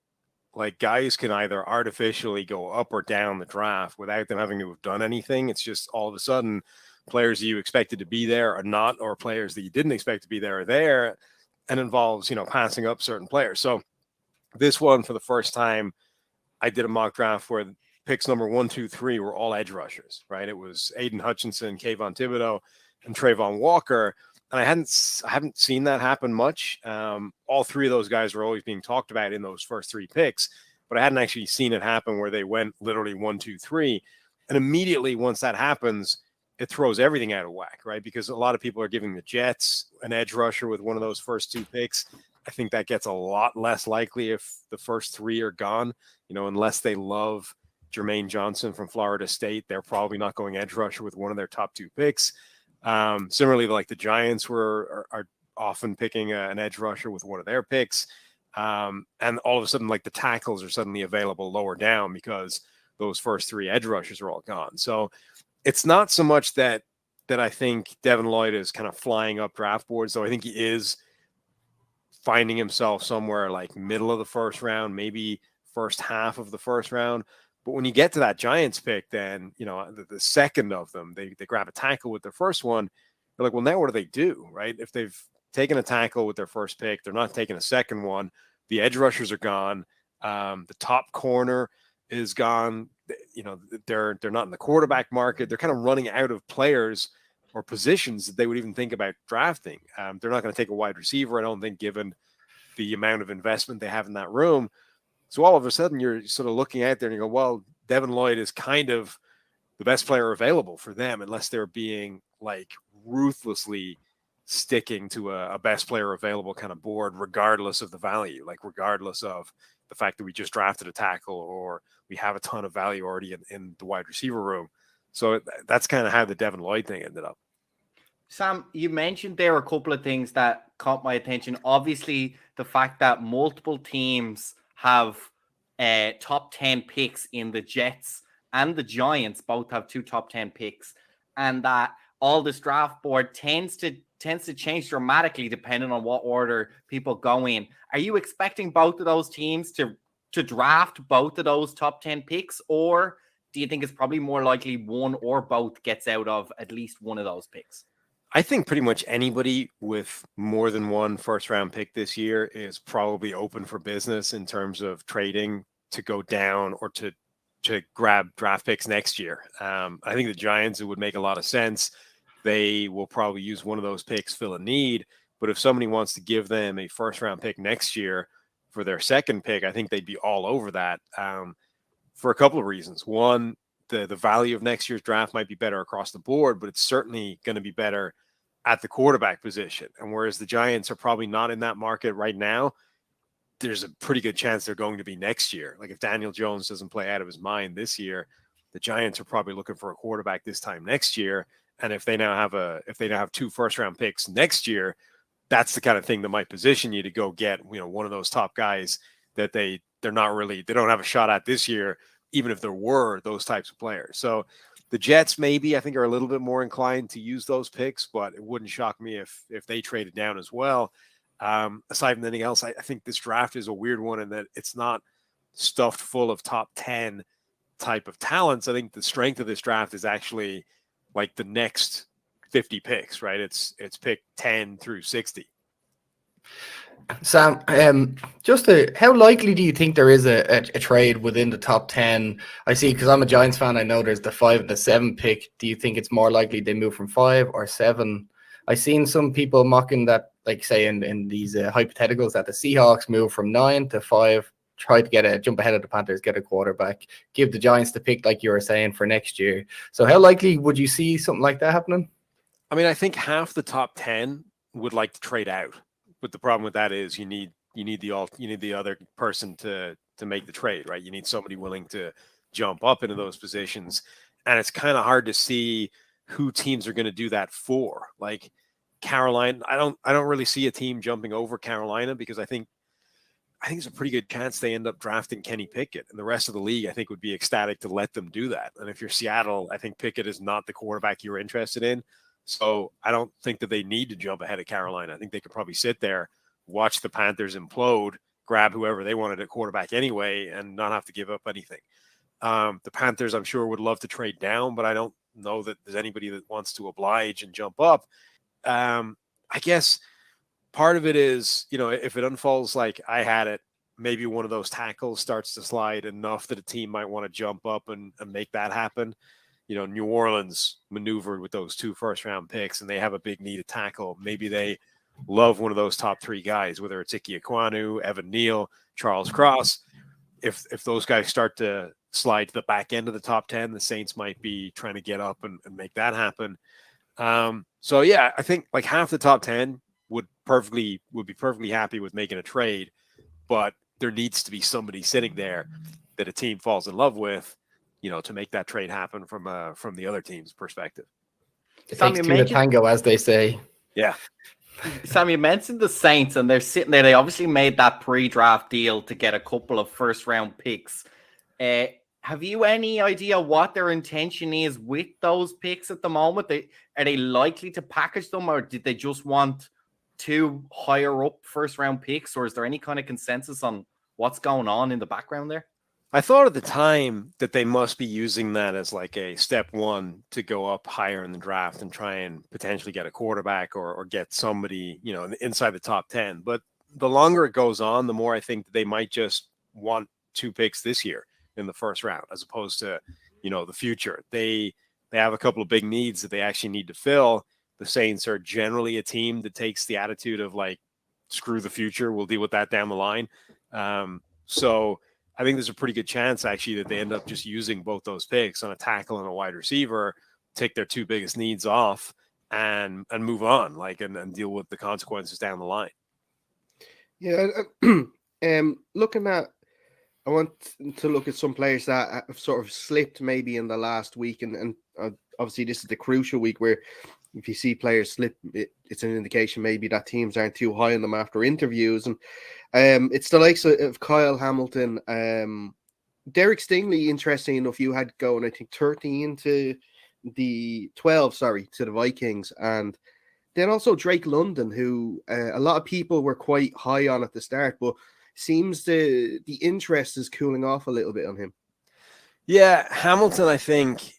like guys can either artificially go up or down the draft without them having to have done anything. It's just all of a sudden players that you expected to be there are not, or players that you didn't expect to be there are there, and involves, passing up certain players. So this one, for the first time, I did a mock draft where picks number 1, 2, 3 were all edge rushers, right? It was Aiden Hutchinson, Kayvon Thibodeau, and Trayvon Walker. And I haven't seen that happen much. All three of those guys were always being talked about in those first 3 picks, but I hadn't actually seen it happen where they went literally 1, 2, 3. And immediately once that happens, it throws everything out of whack, right? Because a lot of people are giving the Jets an edge rusher with one of those first 2 picks. I think that gets a lot less likely if the first 3 are gone, unless they love Jermaine Johnson from Florida State. They're probably not going edge rusher with one of their top 2 picks. Similarly, like the Giants are often picking an edge rusher with one of their picks. And all of a sudden, like the tackles are suddenly available lower down because those first 3 edge rushers are all gone. So it's not so much that I think Devin Lloyd is kind of flying up draft boards, though I think he is finding himself somewhere like middle of the first round, maybe first half of the first round. But when you get to that Giants pick, then, the second of them, they grab a tackle with their first one. They're like, well, now what do they do, right? If they've taken a tackle with their first pick, they're not taking a second one. The edge rushers are gone. The top corner is gone. They're not in the quarterback market. They're kind of running out of players or positions that they would even think about drafting. They're not going to take a wide receiver, I don't think, given the amount of investment they have in that room. So all of a sudden, you're sort of looking out there and you go, well, Devin Lloyd is kind of the best player available for them, unless they're being like ruthlessly sticking to a best player available kind of board, regardless of the value, like regardless of the fact that we just drafted a tackle or we have a ton of value already in the wide receiver room. So that's kind of how the Devin Lloyd thing ended up. Sam, you mentioned there a couple of things that caught my attention. Obviously, the fact that multiple teams have top 10 picks in the Jets and the Giants both have 2 top 10 picks, and that all this draft board tends to change dramatically depending on what order people go in. Are you expecting both of those teams to draft both of those top 10 picks, or do you think it's probably more likely one or both gets out of at least one of those picks? I think pretty much anybody with more than one first round pick this year is probably open for business in terms of trading to go down or to grab draft picks next year. I think the Giants, it would make a lot of sense. They will probably use one of those picks, fill a need. But if somebody wants to give them a first round pick next year for their second pick, I think they'd be all over that for a couple of reasons. One, the value of next year's draft might be better across the board, but it's certainly going to be better at the quarterback position. And whereas the Giants are probably not in that market right now, there's a pretty good chance they're going to be next year. Like if Daniel Jones doesn't play out of his mind this year, the Giants are probably looking for a quarterback this time next year. And if they now have 2 first round picks next year, that's the kind of thing that might position you to go get, one of those top guys that they don't have a shot at this year, even if there were those types of players. So the Jets maybe, I think, are a little bit more inclined to use those picks, but it wouldn't shock me if they traded down as well. Aside from anything else, I think this draft is a weird one in that it's not stuffed full of top 10 type of talents. I think the strength of this draft is actually like the next 50 picks, right? It's pick 10 through 60. Sam, how likely do you think there is a trade within the top 10? I see, because I'm a Giants fan, I know there's the 5 and the 7 pick. Do you think it's more likely they move from 5 or 7? I've seen some people mocking that, like say in these hypotheticals, that the Seahawks move from 9 to 5, try to jump ahead of the Panthers, get a quarterback, give the Giants the pick, like you were saying, for next year. So how likely would you see something like that happening? I mean, I think half the top 10 would like to trade out. But the problem with that is you need the other person to make the trade, right? You need somebody willing to jump up into those positions, and it's kind of hard to see who teams are going to do that for. Like Carolina, I don't really see a team jumping over Carolina, because I think it's a pretty good chance they end up drafting Kenny Pickett, and the rest of the league I think would be ecstatic to let them do that. And if you're Seattle, I think Pickett is not the quarterback you're interested in. So I don't think that they need to jump ahead of Carolina. I think they could probably sit there, watch the Panthers implode, grab whoever they wanted at quarterback anyway, and not have to give up anything. The Panthers, I'm sure, would love to trade down, but I don't know that there's anybody that wants to oblige and jump up. I guess part of it is, if it unfolds like I had it, maybe one of those tackles starts to slide enough that a team might want to jump up and make that happen. New Orleans maneuvered with those 2 first-round picks, and they have a big need to tackle. Maybe they love one of those top 3 guys, whether it's Ike Ekwonu, Evan Neal, Charles Cross. If those guys start to slide to the back end of the top 10, the Saints might be trying to get up and make that happen. So yeah, I think like half the top 10 would be perfectly happy with making a trade, but there needs to be somebody sitting there that a team falls in love with, to make that trade happen from the other team's perspective. It takes 2 to tango, as they say. Yeah. Sam, you mentioned the Saints, and they're sitting there. They obviously made that pre-draft deal to get a couple of first-round picks. Have you any idea what their intention is with those picks at the moment? Are they likely to package them, or did they just want 2 higher-up first-round picks, or is there any kind of consensus on what's going on in the background there? I thought at the time that they must be using that as like a step one to go up higher in the draft and try and potentially get a quarterback or get somebody, inside the top 10. But the longer it goes on, the more I think that they might just want 2 picks this year in the first round, as opposed to, the future. They have a couple of big needs that they actually need to fill. The Saints are generally a team that takes the attitude of like, screw the future, we'll deal with that down the line. So I think there's a pretty good chance actually that they end up just using both those picks on a tackle and a wide receiver, take their 2 biggest needs off and move on, and deal with the consequences down the line. Yeah. Looking at, I want to look at some players that have sort of slipped maybe in the last week, and obviously this is the crucial week where if you see players slip, it's an indication maybe that teams aren't too high on them after interviews. And it's the likes of Kyle Hamilton, Derek Stingley. Interesting enough, you had going, I think 13 to the 12, to the Vikings, and then also Drake London, who a lot of people were quite high on at the start, but seems the interest is cooling off a little bit on him. Yeah, Hamilton, I think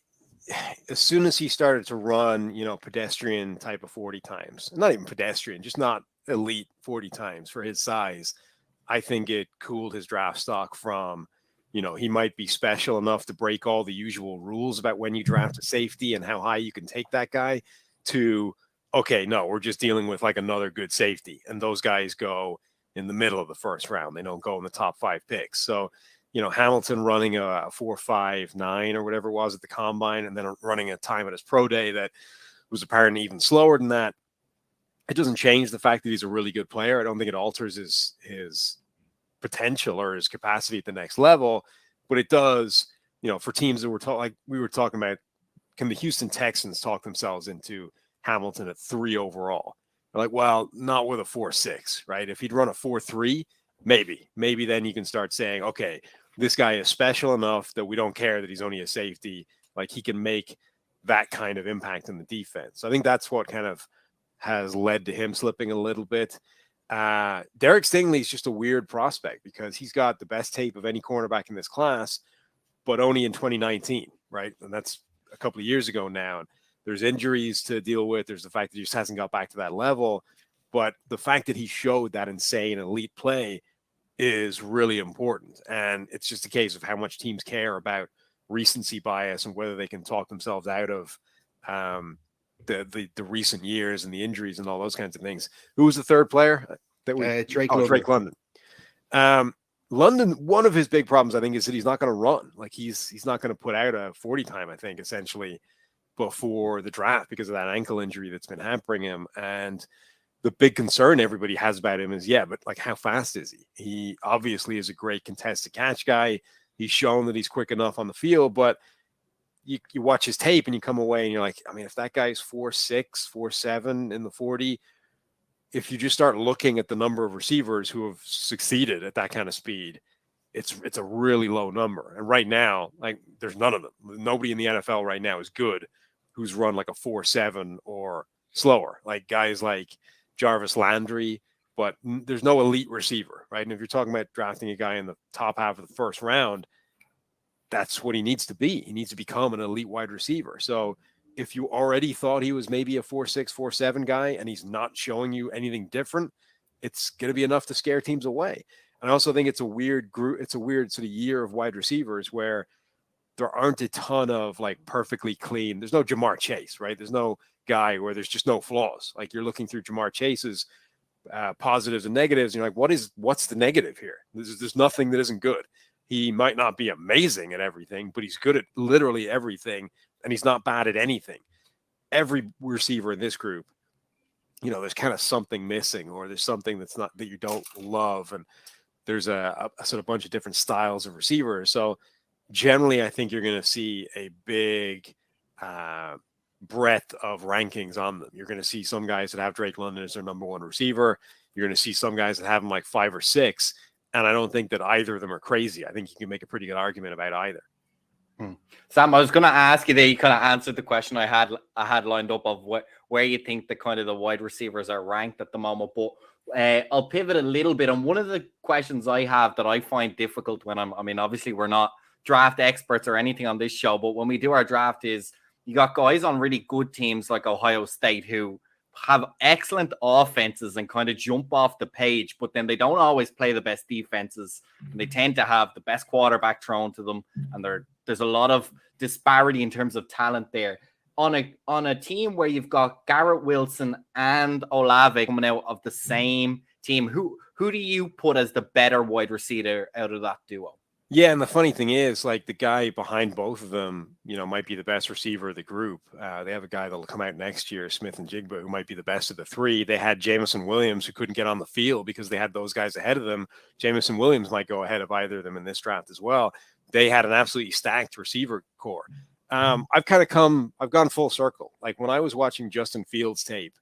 as soon as he started to run, pedestrian type of 40 times, not even pedestrian, just not elite 40 times for his size, I think it cooled his draft stock from, he might be special enough to break all the usual rules about when you draft a safety and how high you can take that guy, to, okay, no, we're just dealing with like another good safety. And those guys go in the middle of the first round. They don't go in the top 5 picks. So, Hamilton running a 4.59 or whatever it was at the combine, and then running a time at his pro day that was apparently even slower than that. It doesn't change the fact that he's a really good player. I don't think it alters his potential or his capacity at the next level, but it does, for teams that like we were talking about, can the Houston Texans talk themselves into Hamilton at 3 overall? They're like, well, not with a 4.6, right? If he'd run a 4.3, maybe then you can start saying, okay, this guy is special enough that we don't care that he's only a safety. Like, he can make that kind of impact in the defense. So I think that's what kind of has led to him slipping a little bit. Derek Stingley is just a weird prospect because he's got the best tape of any cornerback in this class, but only in 2019, right? And that's a couple of years ago now. And there's injuries to deal with. There's the fact that he just hasn't got back to that level. But the fact that he showed that insane elite play is really important. And it's just a case of how much teams care about recency bias and whether they can talk themselves out of the recent years and the injuries and all those kinds of things. Who was the third player? Drake London. Drake London. London, one of his big problems, I think, is that he's not going to run. Like, he's not going to put out a 40 time, I think, essentially, before the draft because of that ankle injury that's been hampering him. And the big concern everybody has about him is, but like, how fast is he? He obviously is a great contested catch guy. He's shown that he's quick enough on the field, but you watch his tape and you come away and you're like, I mean, if that guy's 4.6, 4.7 in the 40, if you just start looking at the number of receivers who have succeeded at that kind of speed, it's a really low number. And right now, like, there's none of them. Nobody in the NFL right now is good who's run like a 4.7 or slower. Like guys like Jarvis Landry, but there's no elite receiver, right? And if you're talking about drafting a guy in the top half of the first round, that's what he needs to be. He needs to become an elite wide receiver. So if you already thought he was maybe a 4.6, 4.7 guy and he's not showing you anything different, it's going to be enough to scare teams away. And I also think it's a weird group. It's a weird sort of year of wide receivers where there aren't a ton of like perfectly clean. There's no Jamar Chase, right? There's no guy where there's just no flaws. Like, you're looking through Jamar Chase's positives and negatives. And you're like, what's the negative here? There's nothing that isn't good. He might not be amazing at everything, but he's good at literally everything. And he's not bad at anything. Every receiver in this group, there's kind of something missing, or there's something that's not, that you don't love. And there's a sort of bunch of different styles of receivers. So generally, I think you're going to see a big breadth of rankings on them. You're going to see some guys that have Drake London as their number one receiver. You're going to see some guys that have him like 5 or 6. And I don't think that either of them are crazy. I think you can make a pretty good argument about either. Sam, I was going to ask you there. You kind of answered the question I had lined up of where you think the kind of the wide receivers are ranked at the moment. But I'll pivot a little bit. And one of the questions I have that I find difficult when obviously we're not draft experts or anything on this show, but when we do our draft is you got guys on really good teams like Ohio State who have excellent offenses and kind of jump off the page, but then they don't always play the best defenses. And they tend to have the best quarterback thrown to them. And there's a lot of disparity in terms of talent there. On a team where you've got Garrett Wilson and Olave coming out of the same team, who do you put as the better wide receiver out of that duo? Yeah, and the funny thing is, like, the guy behind both of them, might be the best receiver of the group. They have a guy that'll come out next year, Smith and Jigba, who might be the best of the three. They had Jamison Williams, who couldn't get on the field because they had those guys ahead of them. Jamison Williams might go ahead of either of them in this draft as well. They had an absolutely stacked receiver core. I've gone full circle. Like, when I was watching Justin Fields tape,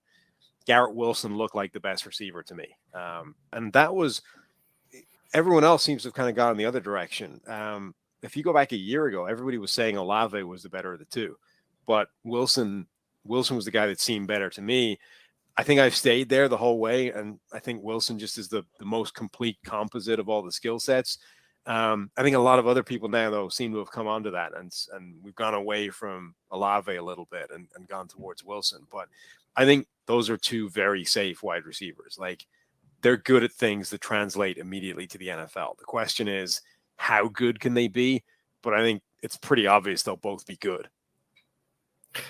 Garrett Wilson looked like the best receiver to me. And that was... Everyone else seems to have kind of gone in the other direction. If you go back a year ago, everybody was saying Olave was the better of the two, but Wilson was the guy that seemed better to me. I think I've stayed there the whole way, and I think Wilson just is the most complete composite of all the skill sets. I think a lot of other people now, though, seem to have come onto that, and we've gone away from Olave a little bit and gone towards Wilson. But I think those are two very safe wide receivers. Like, they're good at things that translate immediately to the NFL. The question is, how good can they be? But I think it's pretty obvious they'll both be good.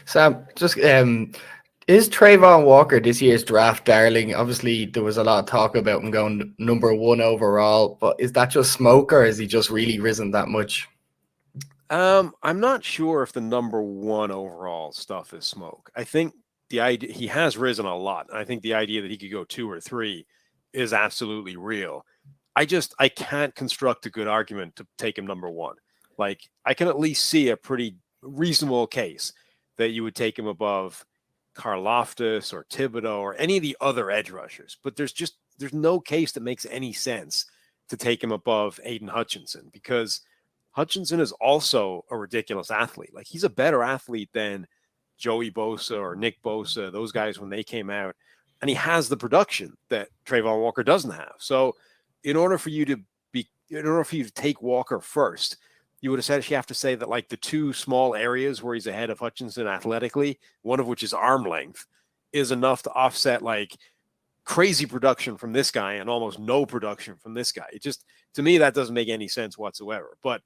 Sam, just is Trayvon Walker this year's draft darling? Obviously, there was a lot of talk about him going number 1 overall, but is that just smoke, or has he just really risen that much? I'm not sure if the number 1 overall stuff is smoke. I think the idea he has risen a lot. And I think the idea that he could go 2 or 3 is absolutely real. I can't construct a good argument to take him number 1. Like, I can at least see a pretty reasonable case that you would take him above Karlaftis or Thibodeau or any of the other edge rushers. But there's no case that makes any sense to take him above Aiden Hutchinson, because Hutchinson is also a ridiculous athlete. Like, he's a better athlete than Joey Bosa or Nick Bosa, those guys when they came out. And he has the production that Trayvon Walker doesn't have. So in order for you to take Walker first, you would essentially have to say that, like, the 2 small areas where he's ahead of Hutchinson athletically, one of which is arm length, is enough to offset like crazy production from this guy and almost no production from this guy. It just, to me, that doesn't make any sense whatsoever. But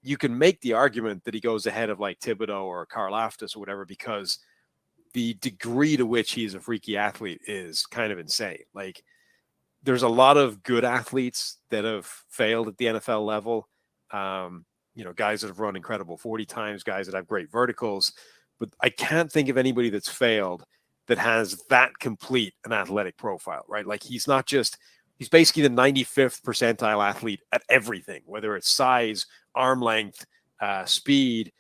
you can make the argument that he goes ahead of like Thibodeau or Karlaftis or whatever, because the degree to which he's a freaky athlete is kind of insane. Like, there's a lot of good athletes that have failed at the NFL level. Guys that have run incredible 40 times, guys that have great verticals, but I can't think of anybody that's failed that has that complete an athletic profile, right? Like, he's basically the 95th percentile athlete at everything, whether it's size, arm length, speed,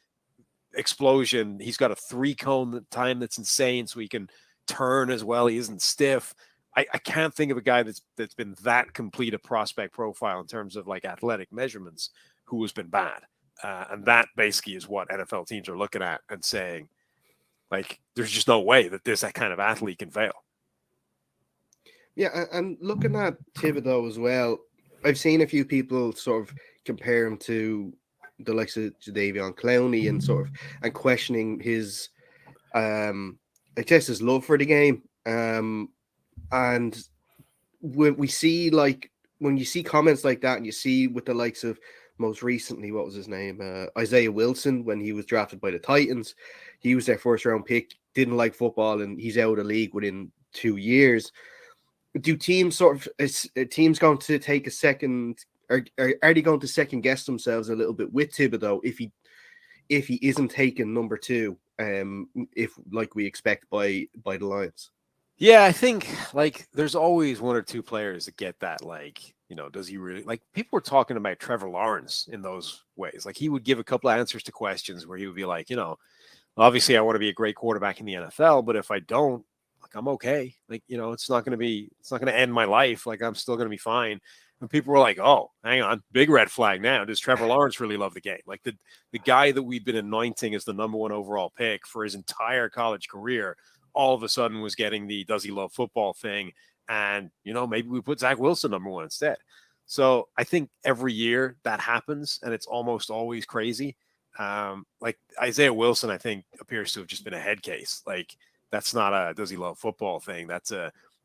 explosion. He's got a 3-cone time that's insane, so he can turn as well. He isn't stiff. I can't think of a guy that's been that complete a prospect profile in terms of like athletic measurements who has been bad. And that basically is what NFL teams are looking at and saying, like, there's just no way that that kind of athlete can fail. Yeah, and looking at Thibodeau as well, I've seen a few people sort of compare him to the likes of Jadeveon Clowney and questioning his his love for the game. And when you see comments like that, and you see with the likes of most recently, what was his name? Isaiah Wilson, when he was drafted by the Titans, he was their 1st-round pick, didn't like football, and he's out of the league within 2 years. Do teams teams going to take a second? Are they going to second guess themselves a little bit with Thibodeau if he isn't taken number 2, if like we expect by the Lions? Yeah, I think like there's always 1 or 2 players that get that, like, does he really, like, people were talking about Trevor Lawrence in those ways. Like, he would give a couple of answers to questions where he would be like, obviously I want to be a great quarterback in the NFL, but if I don't, like, I'm okay. Like, it's not going to end my life. Like, I'm still going to be fine. And people were like, oh, hang on, big red flag now. Does Trevor Lawrence really love the game? Like the guy that we've been anointing as the number 1 overall pick for his entire college career, all of a sudden was getting the does he love football thing. And, maybe we put Zach Wilson number 1 instead. So I think every year that happens, and it's almost always crazy. Like Isaiah Wilson, I think, appears to have just been a head case. Like, that's not a does he love football thing. That's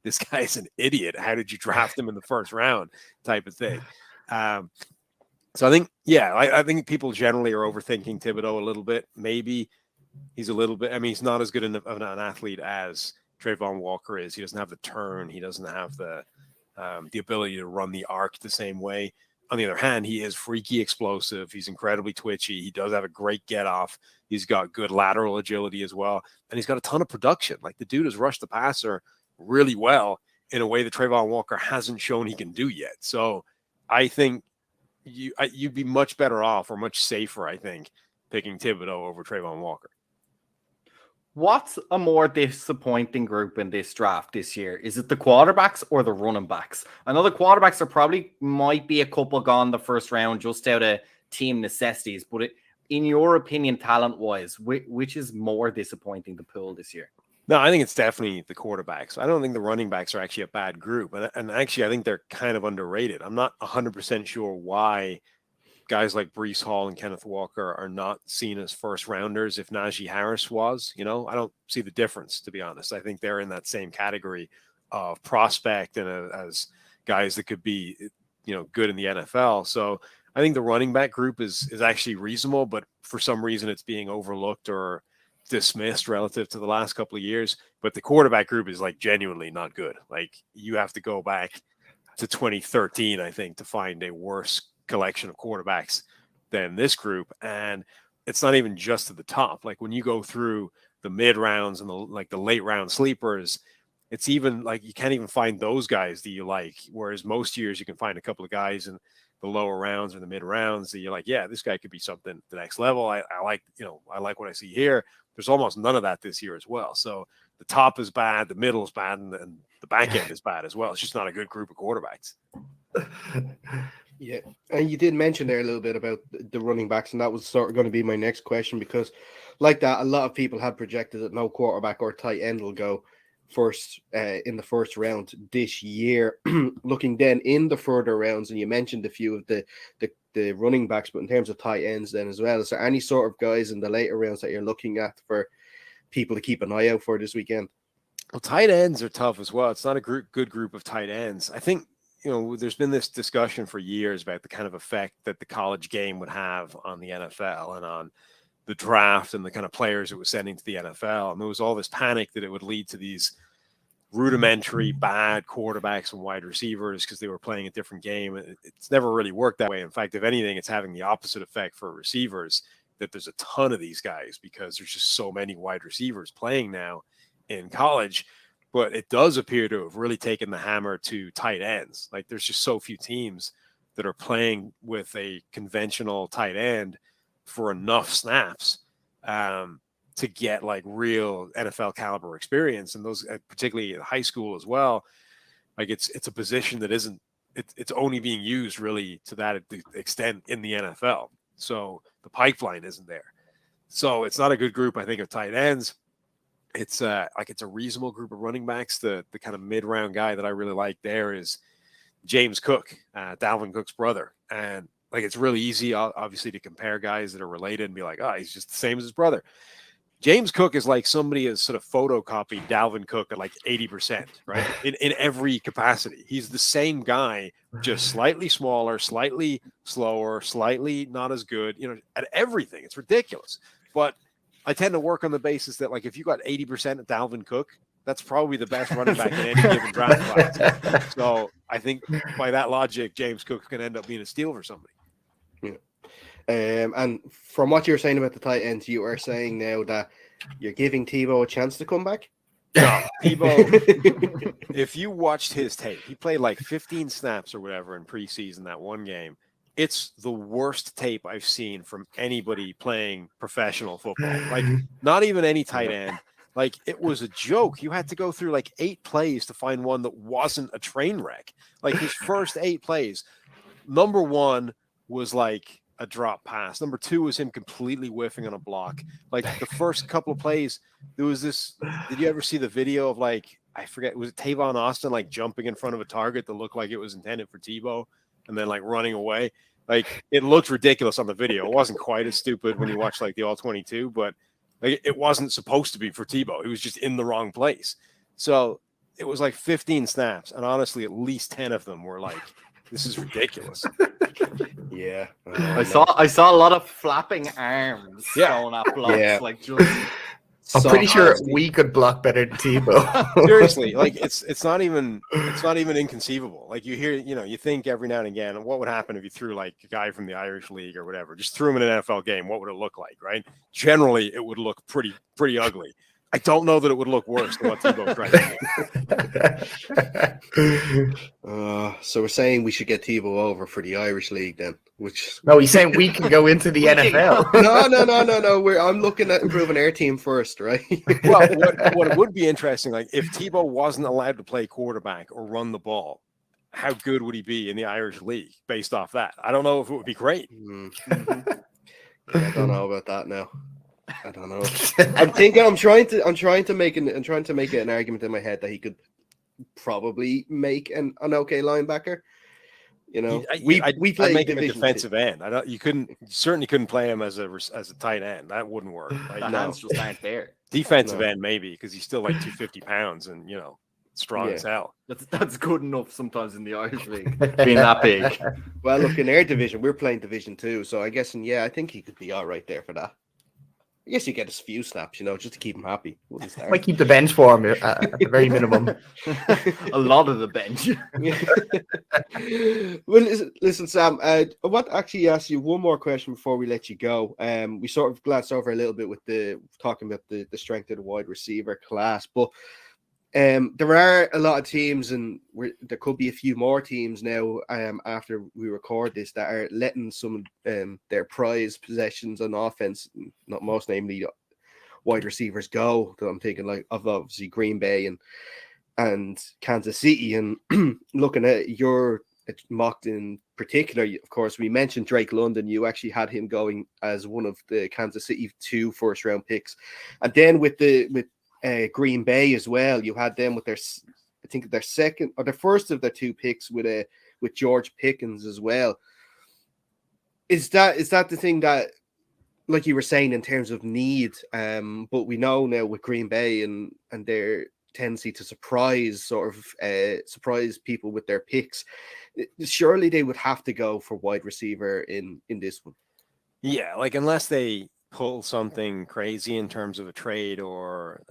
this guy's an idiot. How did you draft him in the first round type of thing? So I think, I think people generally are overthinking Thibodeau a little bit. Maybe he's a little bit, he's not as good of an athlete as Trayvon Walker is. He doesn't have the turn. He doesn't have the ability to run the arc the same way. On the other hand, he is freaky explosive. He's incredibly twitchy. He does have a great get off. He's got good lateral agility as well. And he's got a ton of production. Like, the dude has rushed the passer really well in a way that Trayvon Walker hasn't shown he can do yet. So I think you'd be much better off, or much safer, I think, picking Thibodeau over Trayvon Walker. What's a more disappointing group in this draft this year? Is it the quarterbacks or the running backs? I know the quarterbacks might be a couple gone the first round just out of team necessities, but in your opinion, talent-wise, which is more disappointing, the pool this year? No, I think it's definitely the quarterbacks. I don't think the running backs are actually a bad group. And actually, I think they're kind of underrated. I'm not 100% sure why guys like Breece Hall and Kenneth Walker are not seen as first rounders if Najee Harris was. I don't see the difference, to be honest. I think they're in that same category of prospect and as guys that could be, good in the NFL. So I think the running back group is actually reasonable, but for some reason it's being overlooked or dismissed relative to the last couple of years. But the quarterback group is like genuinely not good. Like, you have to go back to 2013, I think, to find a worse collection of quarterbacks than this group. And it's not even just at the top. Like, when you go through the mid rounds and the late round sleepers, it's even like you can't even find those guys that you like. Whereas most years you can find a couple of guys in the lower rounds or the mid rounds that you're like, yeah, this guy could be something the next level. I like what I see here. There's almost none of that this year as well. So the top is bad, the middle is bad, and the back end is bad as well. It's just not a good group of quarterbacks. Yeah, and you did mention there a little bit about the running backs, and that was sort of going to be my next question, because like that, a lot of people have projected that no quarterback or tight end will go first in the first round this year. Looking then in the further rounds, and you mentioned a few of the running backs, but in terms of tight ends then as well, is there any sort of guys in the later rounds that you're looking at for people to keep an eye out for this weekend? Well, tight ends are tough as well. It's not a good group of tight ends. I think, there's been this discussion for years about the kind of effect that the college game would have on the NFL and on the draft and the kind of players it was sending to the NFL. And there was all this panic that it would lead to these rudimentary bad quarterbacks and wide receivers because they were playing a different game. It's never really worked that way. In fact, if anything, it's having the opposite effect for receivers, that there's a ton of these guys because there's just so many wide receivers playing now in college. But it does appear to have really taken the hammer to tight ends. Like, there's just so few teams that are playing with a conventional tight end for enough snaps to get like real NFL caliber experience. And those, particularly in high school as well, like it's a position that it's only being used really to that extent in the NFL. So the pipeline isn't there. So it's not a good group, I think, of tight ends. It's a reasonable group of running backs. The kind of mid-round guy that I really like there is James Cook, Dalvin Cook's brother. And like, it's really easy, obviously, to compare guys that are related and be like, oh, he's just the same as his brother. James Cook is like somebody has sort of photocopied Dalvin Cook at like 80%, right? In every capacity. He's the same guy, just slightly smaller, slightly slower, slightly not as good, at everything. It's ridiculous. But I tend to work on the basis that, like, if you got 80% of Dalvin Cook, that's probably the best running back in any given draft class. So I think by that logic, James Cook can end up being a steal for somebody. Yeah. And from what you're saying about the tight ends, you are saying now that you're giving Tebow a chance to come back? No, Tebow, if you watched his tape, he played like 15 snaps or whatever in preseason, that one game. It's the worst tape I've seen from anybody playing professional football. Like, not even any tight end. Like, it was a joke. You had to go through like 8 plays to find one that wasn't a train wreck. Like, his first 8 plays, number 1 was like a drop pass. Number 2 was him completely whiffing on a block. Like, the first couple of plays, there was this. Did you ever see the video of, like, I forget, was it Tavon Austin like jumping in front of a target that looked like it was intended for Tebow and then like running away? Like, it looked ridiculous on the video. It wasn't quite as stupid when you watch like the all 22, but like, it wasn't supposed to be for Tebow. He was just in the wrong place. So it was like 15 snaps, and honestly, at least 10 of them were like, this is ridiculous. Yeah, I saw a lot of flapping arms going at blocks. Yeah. Like, just I'm pretty sure honestly, we could block better than Tebow. Seriously, like, it's not even inconceivable. Like, you hear, you think every now and again, what would happen if you threw like a guy from the Irish League or whatever, just threw him in an NFL game? What would it look like, right? Generally, it would look pretty ugly. I don't know that it would look worse than what Tebow tried to do. So we're saying we should get Tebow over for the Irish League then, which No, he's saying we can go into the NFL. no. I'm looking at improving our team first, right? Well, what would be interesting, like, if Tebow wasn't allowed to play quarterback or run the ball, how good would he be in the Irish League based off that? I don't know if it would be great. Yeah, I don't know about that now. I don't know. I'm trying to make an argument in my head that he could probably make an okay linebacker. We play make him a Division defensive 2. end. Certainly couldn't play him as a tight end. That wouldn't work. Like, the hands just aren't there. Defensive end maybe, because he's still like 250 pounds and strong as hell. That's good enough sometimes in the Irish League, being that big. Well, look, in our division, we're playing Division 2, so I guess, I think he could be all right there for that. I guess you get a few snaps, just to keep him happy. Might keep the bench for him at the very minimum. A lot of the bench. Well, listen, Sam. I want to actually ask you one more question before we let you go. We sort of glanced over a little bit with talking about the strength of the wide receiver class, but there are a lot of teams, and there could be a few more teams now after we record this, that are letting some of their prize possessions on offense, not most namely wide receivers, go. So I'm thinking like of obviously Green Bay and Kansas City. And looking at your mocked in particular, of course, we mentioned Drake London. You actually had him going as one of the Kansas City 2 first-round picks, and then with Green Bay as well, you had them with their second or their first of their 2 picks with George Pickens as well. Is that the thing that, like you were saying, in terms of need? But we know now with Green Bay and their tendency to surprise people with their picks, surely they would have to go for wide receiver in this one. Yeah, like, unless they pull something crazy in terms of a trade or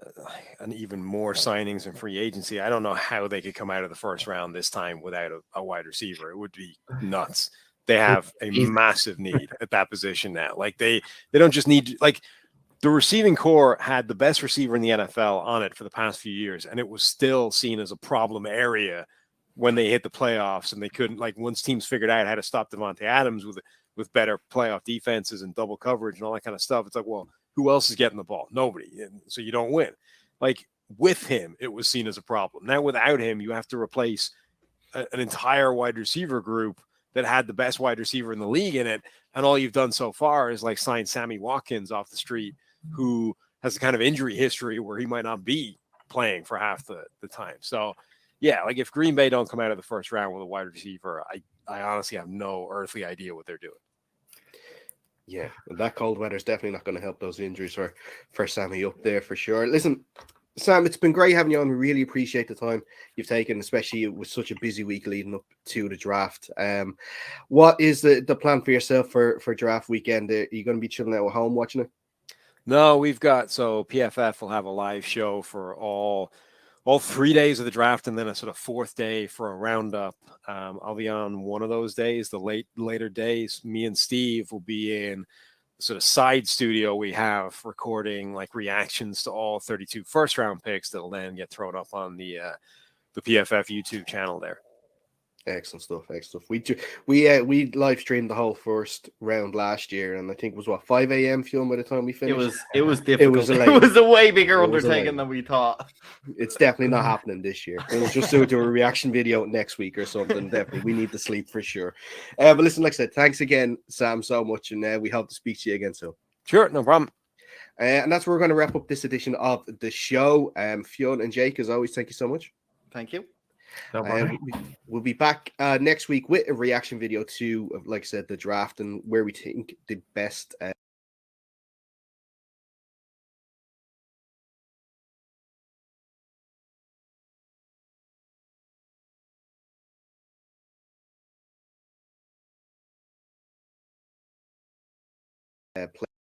an even more signings and free agency, I don't know how they could come out of the first round this time without a wide receiver. It would be nuts. They have a massive need at that position now. Like, they don't just need, like, the receiving core had the best receiver in the NFL on it for the past few years, and it was still seen as a problem area when they hit the playoffs, and they couldn't, like, once teams figured out how to stop Devontae Adams with better playoff defenses and double coverage and all that kind of stuff. It's like, well, who else is getting the ball? Nobody. And so you don't win. Like, with him, it was seen as a problem. Now, without him, you have to replace an entire wide receiver group that had the best wide receiver in the league in it. And all you've done so far is like sign Sammy Watkins off the street, who has a kind of injury history where he might not be playing for half the time. So, yeah, like, if Green Bay don't come out of the first round with a wide receiver, I honestly have no earthly idea what they're doing. Yeah, that cold weather is definitely not going to help those injuries for Sammy up there for sure. Listen, Sam, it's been great having you on. We really appreciate the time you've taken, especially with such a busy week leading up to the draft. What is the plan for yourself for draft weekend? Are you going to be chilling out at home watching it? No, PFF will have a live show for all 3 days of the draft, and then a sort of 4th day for a roundup. I'll be on one of those days. The later days, me and Steve will be in the sort of side studio we have, recording like reactions to all 32 first round picks that'll then get thrown up on the PFF YouTube channel there. Excellent stuff. Excellent stuff. We live streamed the whole first round last year, and I think it was 5 a.m. Fuel by the time we finished. It was difficult. It It was a way bigger It was a undertaking late. than we thought. It's definitely not happening this year. We'll just do a reaction video next week or something. Definitely, we need to sleep for sure. But listen, like I said, thanks again, Sam, so much, and we hope to speak to you again soon. Sure, no problem. And that's where we're going to wrap up this edition of the show. Fionn and Jake, as always, thank you so much. Thank you. We'll be back next week with a reaction video to, like I said, the draft and where we think the best play.